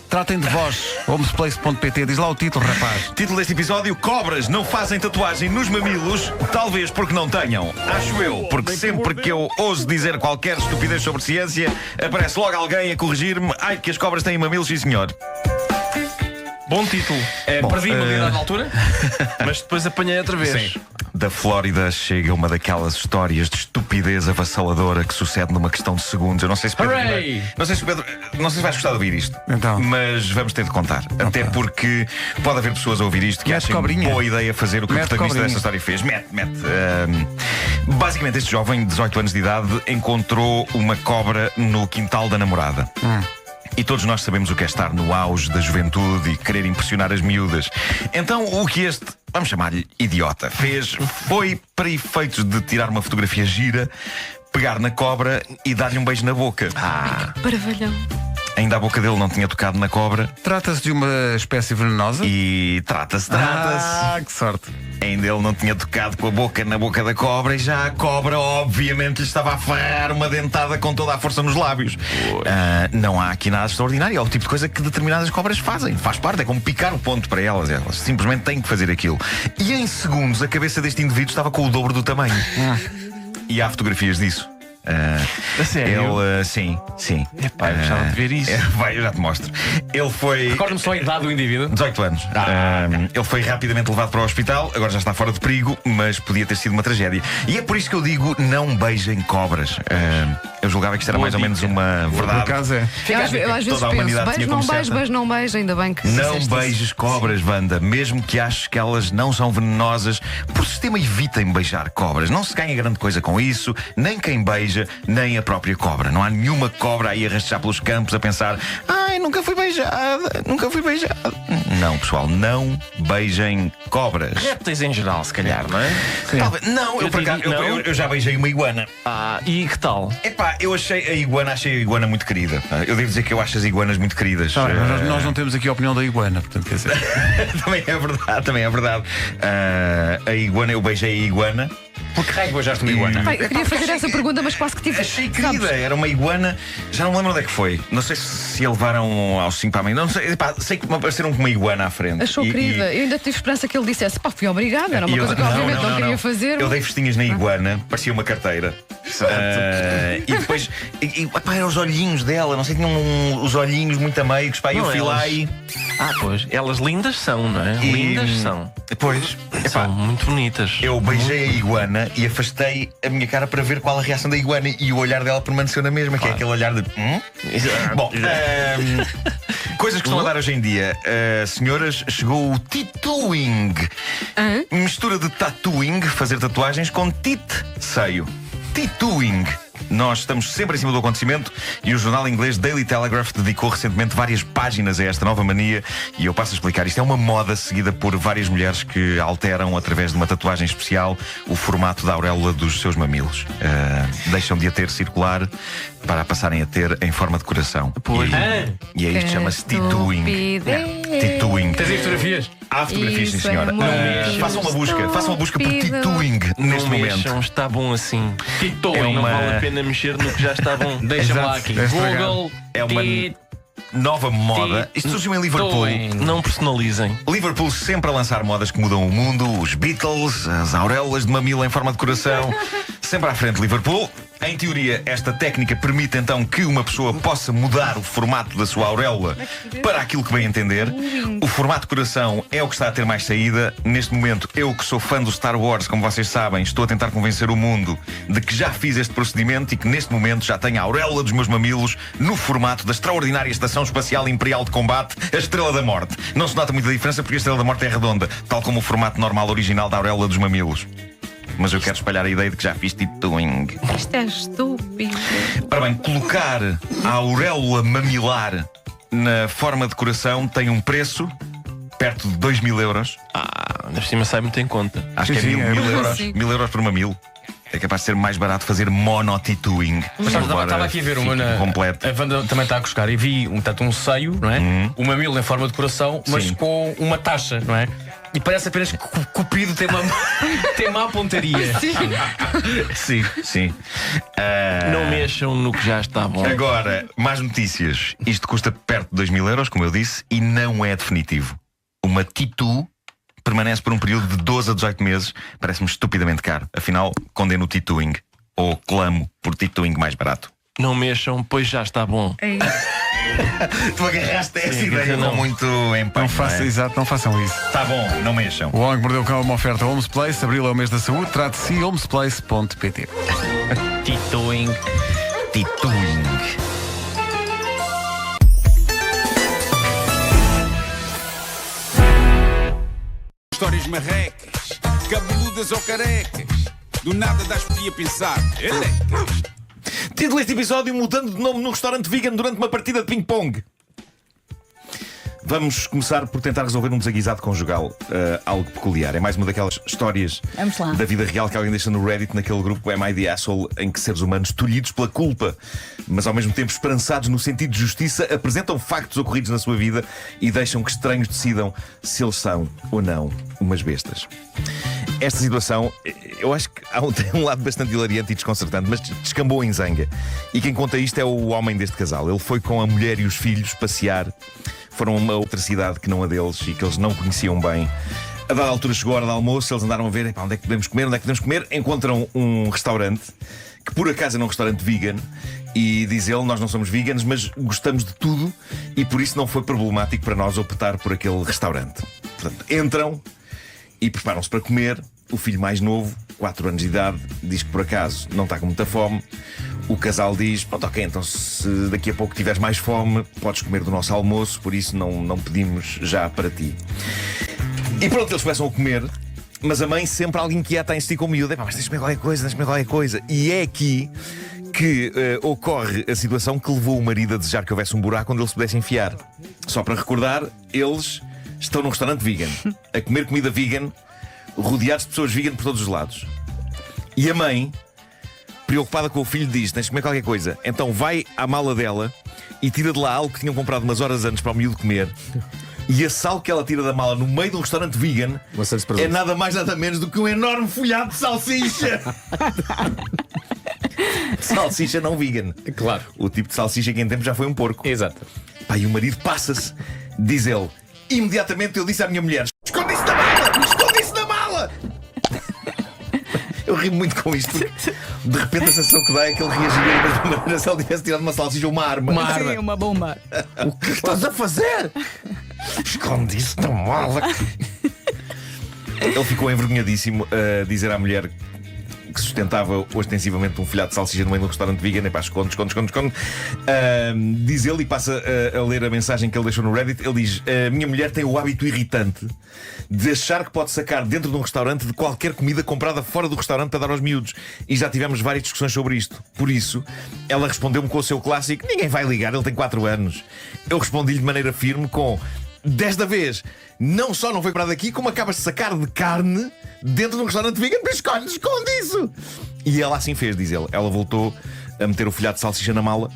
Tratem de vós. Homesplace.pt. Diz lá o título, rapaz. Título deste episódio: Cobras não fazem tatuagem nos mamilos, talvez porque não tenham. Acho eu, porque sempre que eu ouso dizer qualquer estupidez sobre ciência, aparece logo alguém a corrigir-me. Ai, que as cobras têm mamilos, sim senhor. Bom título. Perdi uma unidade na altura, mas depois apanhei outra vez. Sim. Da Flórida chega uma daquelas histórias de estupidez avassaladora que sucede numa questão de segundos. Eu não sei se Pedro, não sei se vais gostar de ouvir isto, então, mas vamos ter de contar. Até porque pode haver pessoas a ouvir isto que acham boa ideia fazer o que o protagonista desta história fez. Basicamente, este jovem de 18 anos de idade encontrou uma cobra no quintal da namorada. E todos nós sabemos o que é estar no auge da juventude e querer impressionar as miúdas. Então, o que este, vamos chamar-lhe idiota, fez foi, para efeitos de tirar uma fotografia gira, pegar na cobra e dar-lhe um beijo na boca. Paravalhão. Ainda a boca dele não tinha tocado na cobra. Trata-se de uma espécie venenosa? E trata-se. Que sorte. Ainda ele não tinha tocado com a boca na boca da cobra e já a cobra, obviamente, lhe estava a aferrar uma dentada com toda a força nos lábios. Não há aqui nada extraordinário. É o tipo de coisa que determinadas cobras fazem. Faz parte, é como picar o ponto para elas. Elas simplesmente têm que fazer aquilo. E em segundos, a cabeça deste indivíduo estava com o dobro do tamanho. E há fotografias disso. A sério? Ele, sim. Epá, eu gostava de ver isso. Vai, eu já te mostro. Ele foi. Recorda-me só a idade do indivíduo. 18 anos. Ele foi rapidamente levado para o hospital, agora já está fora de perigo, mas podia ter sido uma tragédia. E é por isso que eu digo: não beijem cobras. Eu julgava que isto era mais ou menos uma verdade. Por acaso é. Eu às vezes penso, beijo, não beijo, ainda bem que não beijes cobras, Wanda, mesmo que aches que elas não são venenosas. Por sistema, evitem beijar cobras. Não se ganha grande coisa com isso, nem quem beija, nem a própria cobra. Não há nenhuma cobra aí a rastejar pelos campos a pensar: ai, nunca fui beijada. Não, pessoal, não beijem cobras. Répteis em geral, se calhar, não é? Talvez. Não, eu já beijei uma iguana. E que tal? Epá, eu achei a iguana muito querida. Eu devo dizer que eu acho as iguanas muito queridas. Nós não temos aqui a opinião da iguana, portanto, quer dizer. Também é verdade. A iguana, eu beijei a iguana. Por que raio beijaste uma iguana? Eu queria fazer essa pergunta, mas quase que tive. Achei querida, era uma iguana. Já não me lembro onde é que foi. Não sei se a levaram aos 5 para a manhã. Não sei, sei que me apareceram com uma iguana à frente. Achou querida. Eu ainda tive esperança que ele dissesse: pá, fui obrigada. Era uma coisa que obviamente não queria fazer. Eu dei festinhas na iguana, parecia uma carteira. E depois, eram os olhinhos dela. Não sei, tinham os olhinhos muito ameigos. Pá, eu fui lá e. Pois, elas lindas são, não é? Lindas são. Pois, são muito bonitas. Eu beijei a iguana e afastei a minha cara para ver qual a reação da iguana, e o olhar dela permaneceu na mesma, que é aquele olhar de. Bom, coisas que estão a dar hoje em dia. Senhoras, chegou o tattooing. Mistura de tattooing, fazer tatuagens, com seio. Tattooing. Nós estamos sempre em cima do acontecimento e o jornal inglês Daily Telegraph dedicou recentemente várias páginas a esta nova mania, e eu passo a explicar. Isto é uma moda seguida por várias mulheres que alteram, através de uma tatuagem especial, o formato da auréola dos seus mamilos. Deixam de a ter circular para a passarem a ter em forma de coração. E é isto que chama-se tattooing. Tattooing. Tens aí fotografias? Há fotografias, sim, senhora. Façam uma busca por tattooing neste momento. Está bom assim. Tattooing, não vale a pena mexer no que já está bom. Deixa-me lá aqui. Google é uma nova moda. Isto surgiu em Liverpool. Não personalizem. Liverpool sempre a lançar modas que mudam o mundo. Os Beatles, as auréolas de mamilo em forma de coração. Sempre à frente, Liverpool. Em teoria, esta técnica permite então que uma pessoa possa mudar o formato da sua auréola para aquilo que bem entender. O formato coração é o que está a ter mais saída. Neste momento, eu que sou fã do Star Wars, como vocês sabem, estou a tentar convencer o mundo de que já fiz este procedimento e que neste momento já tenho a auréola dos meus mamilos no formato da extraordinária Estação Espacial Imperial de Combate, a Estrela da Morte. Não se nota muita diferença porque a Estrela da Morte é redonda, tal como o formato normal original da auréola dos mamilos. Mas eu quero espalhar a ideia de que já fiz tattooing. Isto é estúpido. Ora bem, colocar a auréola mamilar na forma de coração tem um preço perto de 2.000 euros. Na cima sai muito em conta. Acho que é 1.000 euros. 1.000 euros por mamilo. É capaz de ser mais barato fazer mono-tattooing. Estava aqui a ver uma completo. A Wanda também está a cuscar e vi um seio, não é? Um mamilo em forma de coração, mas com uma taxa, não é? E parece apenas que Cupido tem má pontaria. Sim. Não mexam no que já está bom. Agora, más notícias. Isto custa perto de 2.000 euros, como eu disse, e não é definitivo. Uma tattoo permanece por um período de 12 a 18 meses. Parece-me estupidamente caro. Afinal, condeno o tattooing. Ou clamo por tattooing mais barato. Não mexam, pois já está bom. Tu agarraste essa ideia com muito empenho. Não façam isso. Tá bom, não mexam. O Homem que Mordeu o Cão é uma oferta Homes Place. Abril é o mês da saúde. Trate-se homesplace.pt. Tattooing. Histórias marrecas, cabeludas ou carecas. Do nada das por ti a pensar. Elecas. Título deste episódio: mudando de nome num restaurante vegan durante uma partida de ping-pong. Vamos começar por tentar resolver um desaguisado conjugal, algo peculiar. É mais uma daquelas histórias da vida real que alguém deixa no Reddit, naquele grupo Am I the Asshole, em que seres humanos tolhidos pela culpa, mas ao mesmo tempo esperançados no sentido de justiça, apresentam factos ocorridos na sua vida e deixam que estranhos decidam se eles são ou não umas bestas. Esta situação, eu acho que tem um lado bastante hilariante e desconcertante, mas descambou em zanga. E quem conta isto é o homem deste casal. Ele foi com a mulher e os filhos passear. Foram a uma outra cidade que não a deles e que eles não conheciam bem. A dada altura chegou a hora de almoço, eles andaram a ver onde é que podemos comer, onde é que podemos comer. Encontram um restaurante, que por acaso é um restaurante vegan. E diz ele, nós não somos veganos, mas gostamos de tudo e por isso não foi problemático para nós optar por aquele restaurante. Portanto, entram e preparam-se para comer. O filho mais novo, 4 anos de idade, diz que por acaso não está com muita fome. O casal diz, pronto, ok, então se daqui a pouco tiveres mais fome, podes comer do nosso almoço, por isso não pedimos já para ti. E pronto, eles começam a comer, mas a mãe sempre alguém inquieta a insistir com o miúdo. Mas deixa-me comer qualquer coisa. E é aqui que ocorre a situação que levou o marido a desejar que houvesse um buraco onde ele se pudesse enfiar. Só para recordar, eles estão num restaurante vegan, a comer comida vegan, rodeados de pessoas vegan por todos os lados. E a mãe, preocupada com o filho, diz, tens de comer qualquer coisa. Então vai à mala dela e tira de lá algo que tinham comprado umas horas antes para o miúdo comer. E esse algo que ela tira da mala no meio de um restaurante vegan é nada mais nada menos do que um enorme folhado de salsicha. Salsicha não vegan. Claro. O tipo de salsicha que em tempo já foi um porco. Exato. Pá, e o marido passa-se, diz ele. Imediatamente eu disse à minha mulher, esconde isso na mala! Esconde isso na mala! Eu rio muito com isto porque de repente a sensação que dá é que ele reagiria da mesma maneira se ele tivesse tirado uma salsicha ou uma arma. Sim, uma bomba. O que estás a fazer? Esconde isso na mala. Ele ficou envergonhadíssimo a dizer à mulher que sustentava ostensivamente um folhado de salsicha no meio de um restaurante vegan. Epá, esconde. Diz ele, e passa a ler a mensagem que ele deixou no Reddit. Ele diz, a minha mulher tem o hábito irritante de achar que pode sacar dentro de um restaurante de qualquer comida comprada fora do restaurante para dar aos miúdos. E já tivemos várias discussões sobre isto. Por isso, ela respondeu-me com o seu clássico, ninguém vai ligar, ele tem 4 anos. Eu respondi-lhe de maneira firme com, desta vez, não só não foi para daqui, como acabas de sacar de carne dentro de um restaurante vegan, mas esconde isso! E ela assim fez, diz ele. Ela voltou a meter o folhado de salsicha na mala,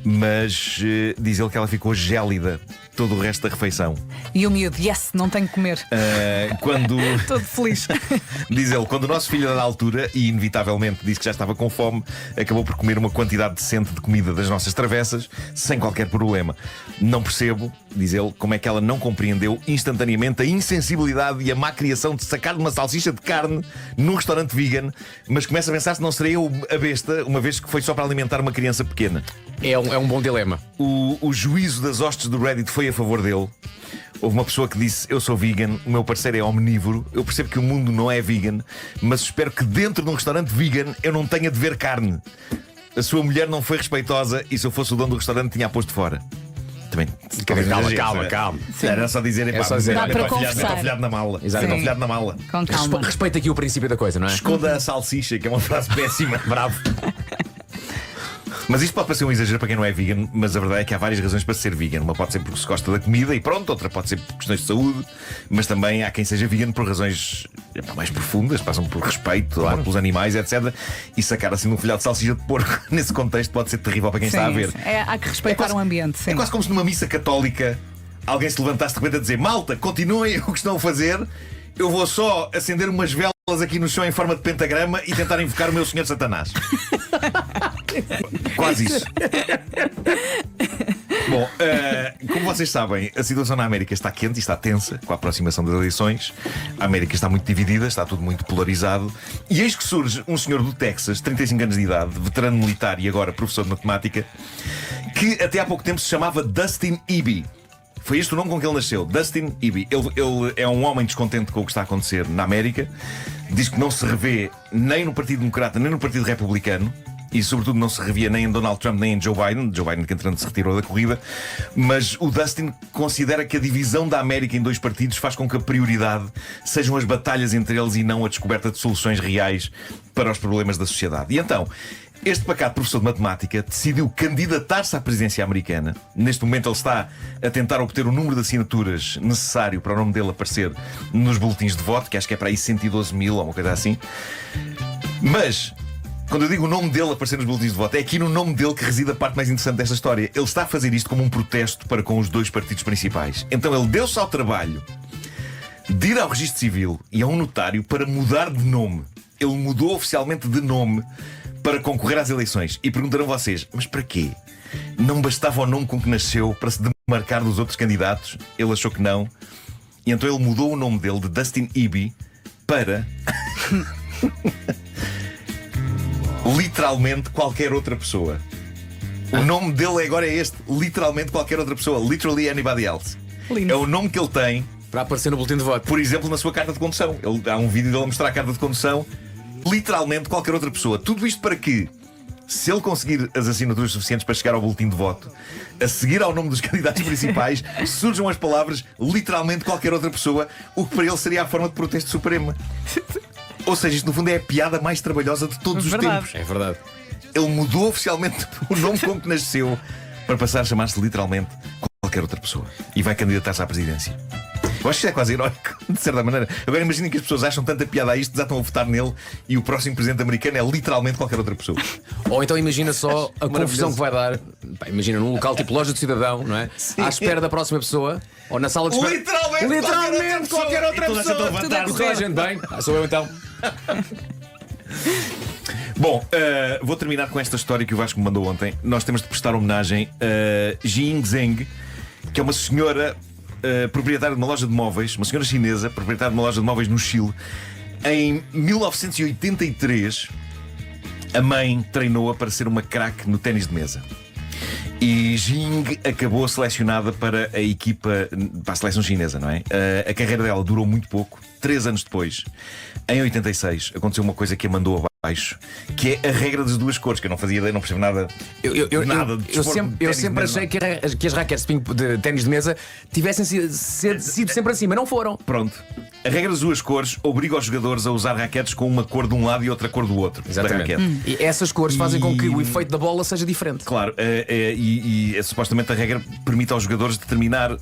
mas diz ele que ela ficou gélida todo o resto da refeição. E o miúdo, yes, não tenho que comer. Quando todo feliz. Diz ele, quando o nosso filho da altura, e inevitavelmente disse que já estava com fome, acabou por comer uma quantidade decente de comida das nossas travessas, sem qualquer problema. Não percebo, diz ele, como é que ela não compreendeu instantaneamente a insensibilidade e a má criação de sacar de uma salsicha de carne num restaurante vegan, mas começa a pensar se não serei eu a besta, uma vez que foi só para alimentar uma criança pequena. É um bom dilema. O juízo das hostes do Reddit foi a favor dele. Houve uma pessoa que disse, eu sou vegan, o meu parceiro é omnívoro. Eu percebo que o mundo não é vegan, mas espero que dentro de um restaurante vegan eu não tenha de ver carne. A sua mulher não foi respeitosa e se eu fosse o dono do restaurante tinha posto fora. Também, calma. Era só dizer, dá para conversar. Folhado na mala. Exato. Folhado na mala. Com calma. Respeita aqui o princípio da coisa, não é? Esconda a salsicha, que é uma frase péssima. Bravo. Mas isto pode parecer um exagero para quem não é vegan, mas a verdade é que há várias razões para ser vegan. Uma pode ser porque se gosta da comida e pronto, outra pode ser por questões de saúde, mas também há quem seja vegan por razões mais profundas, passam por respeito pelos animais, etc. E sacar assim um folhado de salsicha de porco nesse contexto pode ser terrível para quem está a ver. Há que respeitar o ambiente. Sim. É quase como se numa missa católica alguém se levantasse de repente a dizer, malta, continuem o que estão a fazer, eu vou só acender umas velas aqui no chão em forma de pentagrama e tentar invocar o meu senhor Satanás. Quase isso. Bom, como vocês sabem, a situação na América está quente e está tensa com a aproximação das eleições. A América está muito dividida, está tudo muito polarizado. E eis que surge um senhor do Texas, 35 anos de idade, veterano militar e agora professor de matemática, que até há pouco tempo se chamava Dustin Eby. Foi este o nome com que ele nasceu, Dustin Eby. Ele é um homem descontente com o que está a acontecer na América. Diz que não se revê nem no Partido Democrata nem no Partido Republicano. E sobretudo não se revia nem em Donald Trump nem em Joe Biden. Joe Biden que entretanto se retirou da corrida. Mas o Dustin considera que a divisão da América em 2 partidos faz com que a prioridade sejam as batalhas entre eles e não a descoberta de soluções reais para os problemas da sociedade. E então, Este pacato professor de matemática decidiu candidatar-se à presidência americana. Neste momento ele está a tentar obter o número de assinaturas necessário para o nome dele aparecer nos boletins de voto, que acho que é para aí 112 mil ou uma coisa assim. Mas, quando eu digo o nome dele aparecer nos boletins de voto, é aqui no nome dele que reside a parte mais interessante desta história. Ele está a fazer isto como um protesto para com os dois partidos principais. Então ele deu-se ao trabalho de ir ao registro civil e a um notário para mudar de nome. Ele mudou oficialmente de nome para concorrer às eleições. E perguntarão vocês, mas para quê? Não bastava o nome com que nasceu para se demarcar dos outros candidatos? Ele achou que não. E então ele mudou o nome dele de Dustin Eby para literalmente qualquer outra pessoa. O nome dele agora é este, literalmente qualquer outra pessoa. Literally anybody else. Lindo. É o nome que ele tem para aparecer no boletim de voto. Por exemplo, na sua carta de condução. Há um vídeo dele a mostrar a carta de condução. Literalmente qualquer outra pessoa. Tudo isto para que, se ele conseguir as assinaturas suficientes para chegar ao boletim de voto, a seguir ao nome dos candidatos principais, surjam as palavras literalmente qualquer outra pessoa, o que para ele seria a forma de protesto suprema. Ou seja, isto no fundo é a piada mais trabalhosa de todos os tempos. É verdade. Ele mudou oficialmente o nome com que nasceu para passar a chamar-se literalmente qualquer outra pessoa. E vai candidatar-se à presidência. Eu acho que isso é quase heróico, de certa maneira. Agora imaginem que as pessoas acham tanta piada a isto, já estão a votar nele e o próximo presidente americano é literalmente qualquer outra pessoa. Ou então imagina só a confusão que vai dar. Pá, imagina num local tipo loja de cidadão, não é? Sim. À espera da próxima pessoa, ou na sala de espera. Literalmente qualquer outra pessoa. Tudo a correr, gente, bem. Sou eu então. Bom, vou terminar com esta história que o Vasco me mandou ontem. Nós temos de prestar homenagem a Jing Zheng, que é uma senhora proprietária de uma loja de móveis, uma senhora chinesa, proprietária de uma loja de móveis no Chile. Em 1983, a mãe treinou-a para ser uma craque no ténis de mesa. E Jing acabou selecionada para a equipa, para a seleção chinesa, não é? A carreira dela durou muito pouco. 3 anos depois, em 86, aconteceu uma coisa que a mandou abaixo, que é a regra das duas cores, que eu não fazia ideia, não percebo nada. Eu sempre achei que as raquetes de ténis de mesa tivessem sido sempre assim, mas não foram. Pronto. A regra das duas cores obriga os jogadores a usar raquetes com uma cor de um lado e outra cor do outro. Exatamente. E essas cores fazem com que o efeito da bola seja diferente. Claro, supostamente a regra permite aos jogadores determinar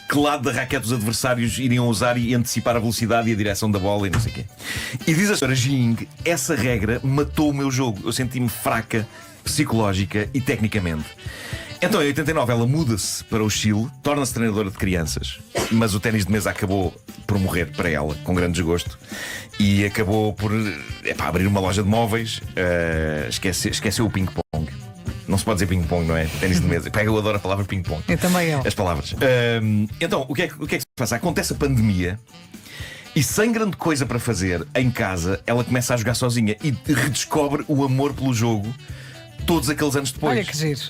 que lado da raquete os adversários iriam usar e antecipar a velocidade e a direção da bola e não sei o quê. E diz a senhora Jing, essa regra matou o meu jogo. Eu senti-me fraca, psicológica e tecnicamente. Então em 89 ela muda-se para o Chile, torna-se treinadora de crianças, mas o ténis de mesa acabou por morrer para ela, com grande desgosto, e acabou por abrir uma loja de móveis. Esqueceu o ping-pong. Não se pode dizer ping-pong, não é? Ténis de mesa. Eu adoro a palavra ping-pong. Eu também. As palavras. Então, o que é que se passa? Acontece a pandemia e, sem grande coisa para fazer em casa, ela começa a jogar sozinha e redescobre o amor pelo jogo todos aqueles anos depois. Olha que giro.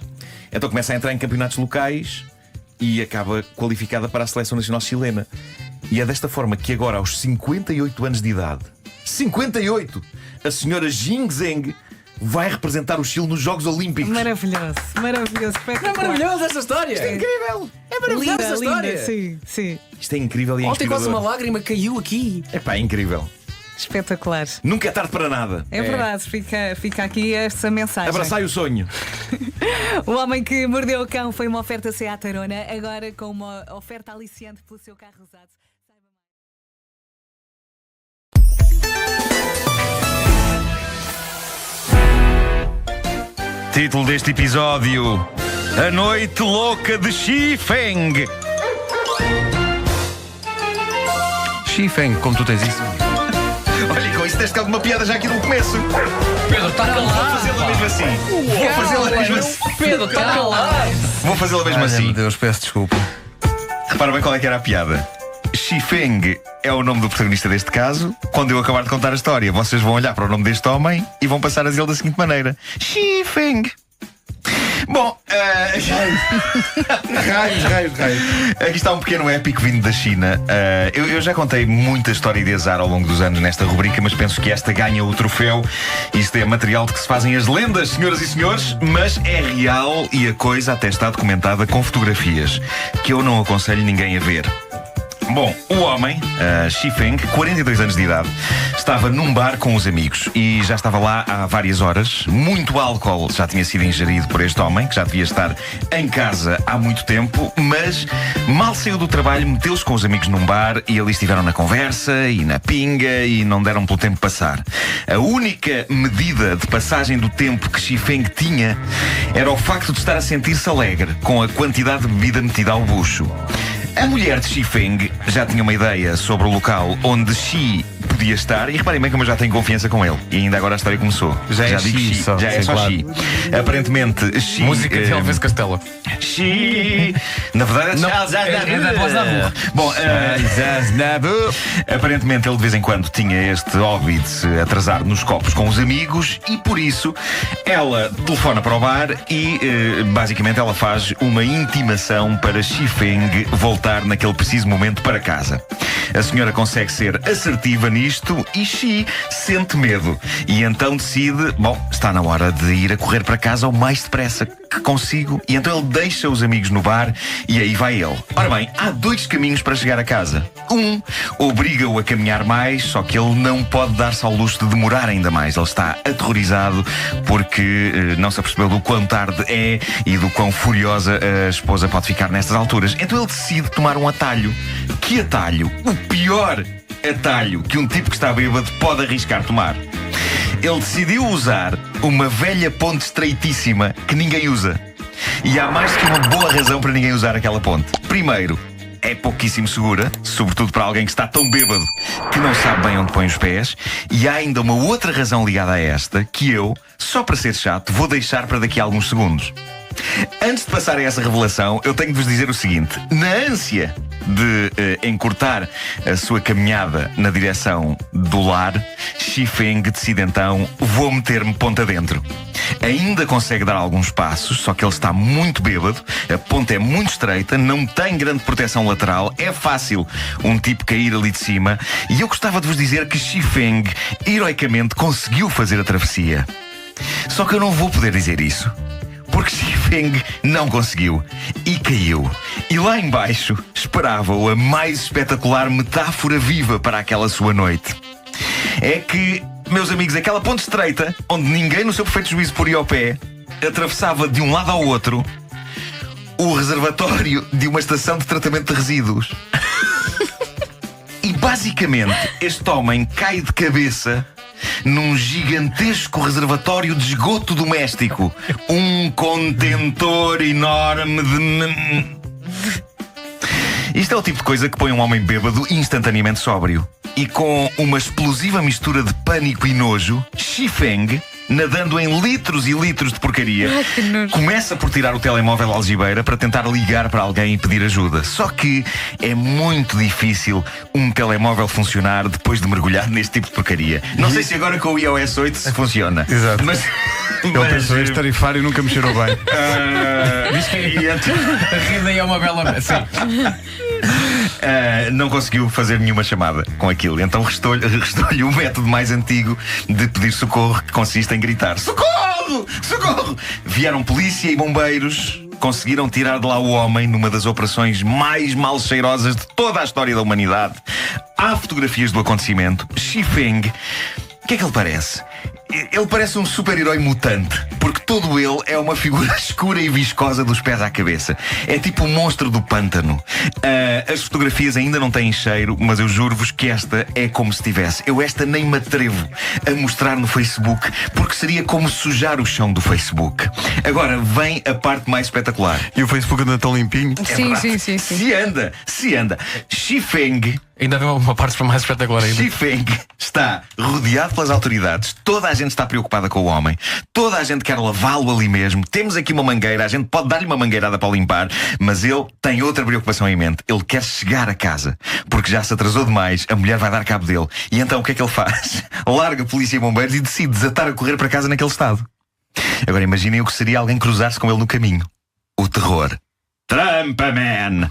Então começa a entrar em campeonatos locais e acaba qualificada para a Seleção Nacional Chilena. E é desta forma que agora, aos 58 anos de idade, 58, a senhora Jing Zheng vai representar o Chile nos Jogos Olímpicos. Maravilhoso, maravilhoso. Não é maravilhosa essa história? Isto é incrível. É maravilhosa essa história. Sim, sim. Isto é incrível e é ontem quase uma lágrima caiu aqui. É incrível. Espetacular. Nunca é tarde para nada. É verdade, fica aqui essa mensagem. Abraçai o sonho. O Homem que Mordeu o Cão foi uma oferta Seat Arona, agora com uma oferta aliciante pelo seu carro usado. Título deste episódio: A Noite Louca de Xifeng. Xifeng, como tu tens isso? Olha, com isso tens alguma piada já aqui no começo. Pedro, está calado. Vou fazê-la mesmo assim. Vou fazê-la mesmo assim. Pedro, está calado. Vou fazê-la mesmo assim. Meu Deus, peço desculpa. Repara bem qual é que era a piada. Xifeng é o nome do protagonista deste caso. Quando eu acabar de contar a história, vocês vão olhar para o nome deste homem e vão passar a dizê-lo da seguinte maneira: Xifeng. Bom, raios. Aqui está um pequeno épico vindo da China. Eu já contei muita história de azar ao longo dos anos nesta rubrica, mas penso que esta ganha o troféu. Isto é material de que se fazem as lendas, senhoras e senhores, mas é real e a coisa até está documentada com fotografias que eu não aconselho ninguém a ver. Bom, o homem, Xifeng, 42 anos de idade, estava num bar com os amigos e já estava lá há várias horas. Muito álcool já tinha sido ingerido por este homem, que já devia estar em casa há muito tempo, mas mal saiu do trabalho, meteu-se com os amigos num bar e ali estiveram na conversa e na pinga e não deram pelo tempo passar. A única medida de passagem do tempo que Xifeng tinha era o facto de estar a sentir-se alegre com a quantidade de bebida metida ao bucho. A mulher de Xifeng já tinha uma ideia sobre o local onde Xi podia estar e reparem bem como eu já tenho confiança com ele. E ainda agora a história começou. Já digo Xi, só. Já é só claro. Xi. Aparentemente, Xi. Música de Elvis Costello. Xi. Na verdade é da voz da rua. Bom, aparentemente ele de vez em quando tinha este hobby de se atrasar nos copos com os amigos e por isso ela telefona para o bar e basicamente ela faz uma intimação para Xifeng voltar naquele preciso momento para casa. A senhora consegue ser assertiva nisto e Xi sente medo. E então decide, está na hora de ir a correr para casa o mais depressa que consigo. E então ele deixa os amigos no bar e aí vai ele. Ora bem, há 2 caminhos para chegar a casa. Um obriga-o a caminhar mais, só que ele não pode dar-se ao luxo de demorar ainda mais. Ele está aterrorizado porque não se apercebeu do quão tarde é e do quão furiosa a esposa pode ficar nestas alturas. Então ele decide tomar um atalho. Que atalho? O pior atalho que um tipo que está bêbado pode arriscar tomar. Ele decidiu usar uma velha ponte estreitíssima que ninguém usa. E há mais que uma boa razão para ninguém usar aquela ponte. Primeiro, é pouquíssimo segura, sobretudo para alguém que está tão bêbado que não sabe bem onde põe os pés. E há ainda uma outra razão ligada a esta que eu, só para ser chato, vou deixar para daqui a alguns segundos. Antes de passar a essa revelação, eu tenho de vos dizer o seguinte. Na ânsia de encurtar a sua caminhada na direção do lar, Xifeng decide então, vou meter-me ponta dentro. Ainda consegue dar alguns passos, só que ele está muito bêbado, a ponta é muito estreita, não tem grande proteção lateral, é fácil um tipo cair ali de cima, e eu gostava de vos dizer que Xifeng heroicamente conseguiu fazer a travessia. Só que eu não vou poder dizer isso, porque Xifeng não conseguiu e caiu. E lá embaixo esperava-o a mais espetacular metáfora viva para aquela sua noite. É que, meus amigos, aquela ponte estreita, onde ninguém no seu perfeito juízo poria o pé, atravessava de um lado ao outro o reservatório de uma estação de tratamento de resíduos. E basicamente este homem cai de cabeça num gigantesco reservatório de esgoto doméstico. Um contentor enorme de... Isto é o tipo de coisa que põe um homem bêbado instantaneamente sóbrio. E com uma explosiva mistura de pânico e nojo, Xifeng, nadando em litros e litros de porcaria, começa por tirar o telemóvel à algibeira para tentar ligar para alguém e pedir ajuda. Só que é muito difícil um telemóvel funcionar depois de mergulhar neste tipo de porcaria. Não sei se agora com o iOS 8 se funciona. Exato. Mas ele pensou, este tarifário nunca mexeram bem. A rede aí é uma bela... Sim. Não conseguiu fazer nenhuma chamada com aquilo. Então restou-lhe o método mais antigo de pedir socorro, que consiste em gritar: socorro! Socorro! Vieram polícia e bombeiros, conseguiram tirar de lá o homem numa das operações mais mal cheirosas de toda a história da humanidade. Há fotografias do acontecimento. Xifeng, o que é que ele parece? Ele parece um super-herói mutante, porque todo ele é uma figura escura e viscosa dos pés à cabeça. É tipo um monstro do pântano. As fotografias ainda não têm cheiro, mas eu juro-vos que esta é como se tivesse. Eu esta nem me atrevo a mostrar no Facebook, porque seria como sujar o chão do Facebook. Agora vem a parte mais espetacular. E o Facebook anda tão limpinho? Sim. Se anda. Xifeng... Ainda havia uma parte mais espetacular ainda. Xifeng está rodeado pelas autoridades. Toda a gente está preocupada com o homem. Toda a gente quer lavá-lo ali mesmo. Temos aqui uma mangueira. A gente pode dar-lhe uma mangueirada para o limpar. Mas ele tem outra preocupação em mente. Ele quer chegar a casa, porque já se atrasou demais. A mulher vai dar cabo dele. E então o que é que ele faz? Larga a polícia e bombeiros e decide desatar a correr para casa naquele estado. Agora imaginem o que seria alguém cruzar-se com ele no caminho. O terror. Trampaman!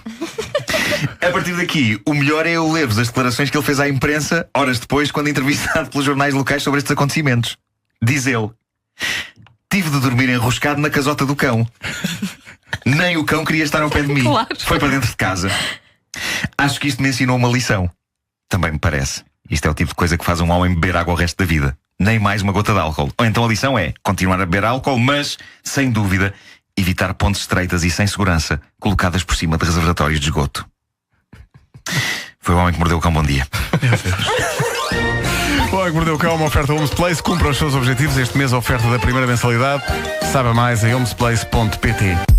A partir daqui, o melhor é eu ler-vos as declarações que ele fez à imprensa horas depois, quando entrevistado pelos jornais locais sobre estes acontecimentos. Diz ele: tive de dormir enroscado na casota do cão. Nem o cão queria estar ao pé de mim. Claro. Foi para dentro de casa. Acho que isto me ensinou uma lição. Também me parece. Isto é o tipo de coisa que faz um homem beber água o resto da vida. Nem mais uma gota de álcool. Ou então a lição é continuar a beber álcool, mas, sem dúvida, evitar pontes estreitas e sem segurança colocadas por cima de reservatórios de esgoto. Foi o Homem que Mordeu o Cão. Bom dia. Meu Deus. O Homem que Mordeu o Cão, uma oferta Homes Place. Cumpra os seus objetivos. Este mês, a oferta da primeira mensalidade. Saiba mais em homesplace.pt.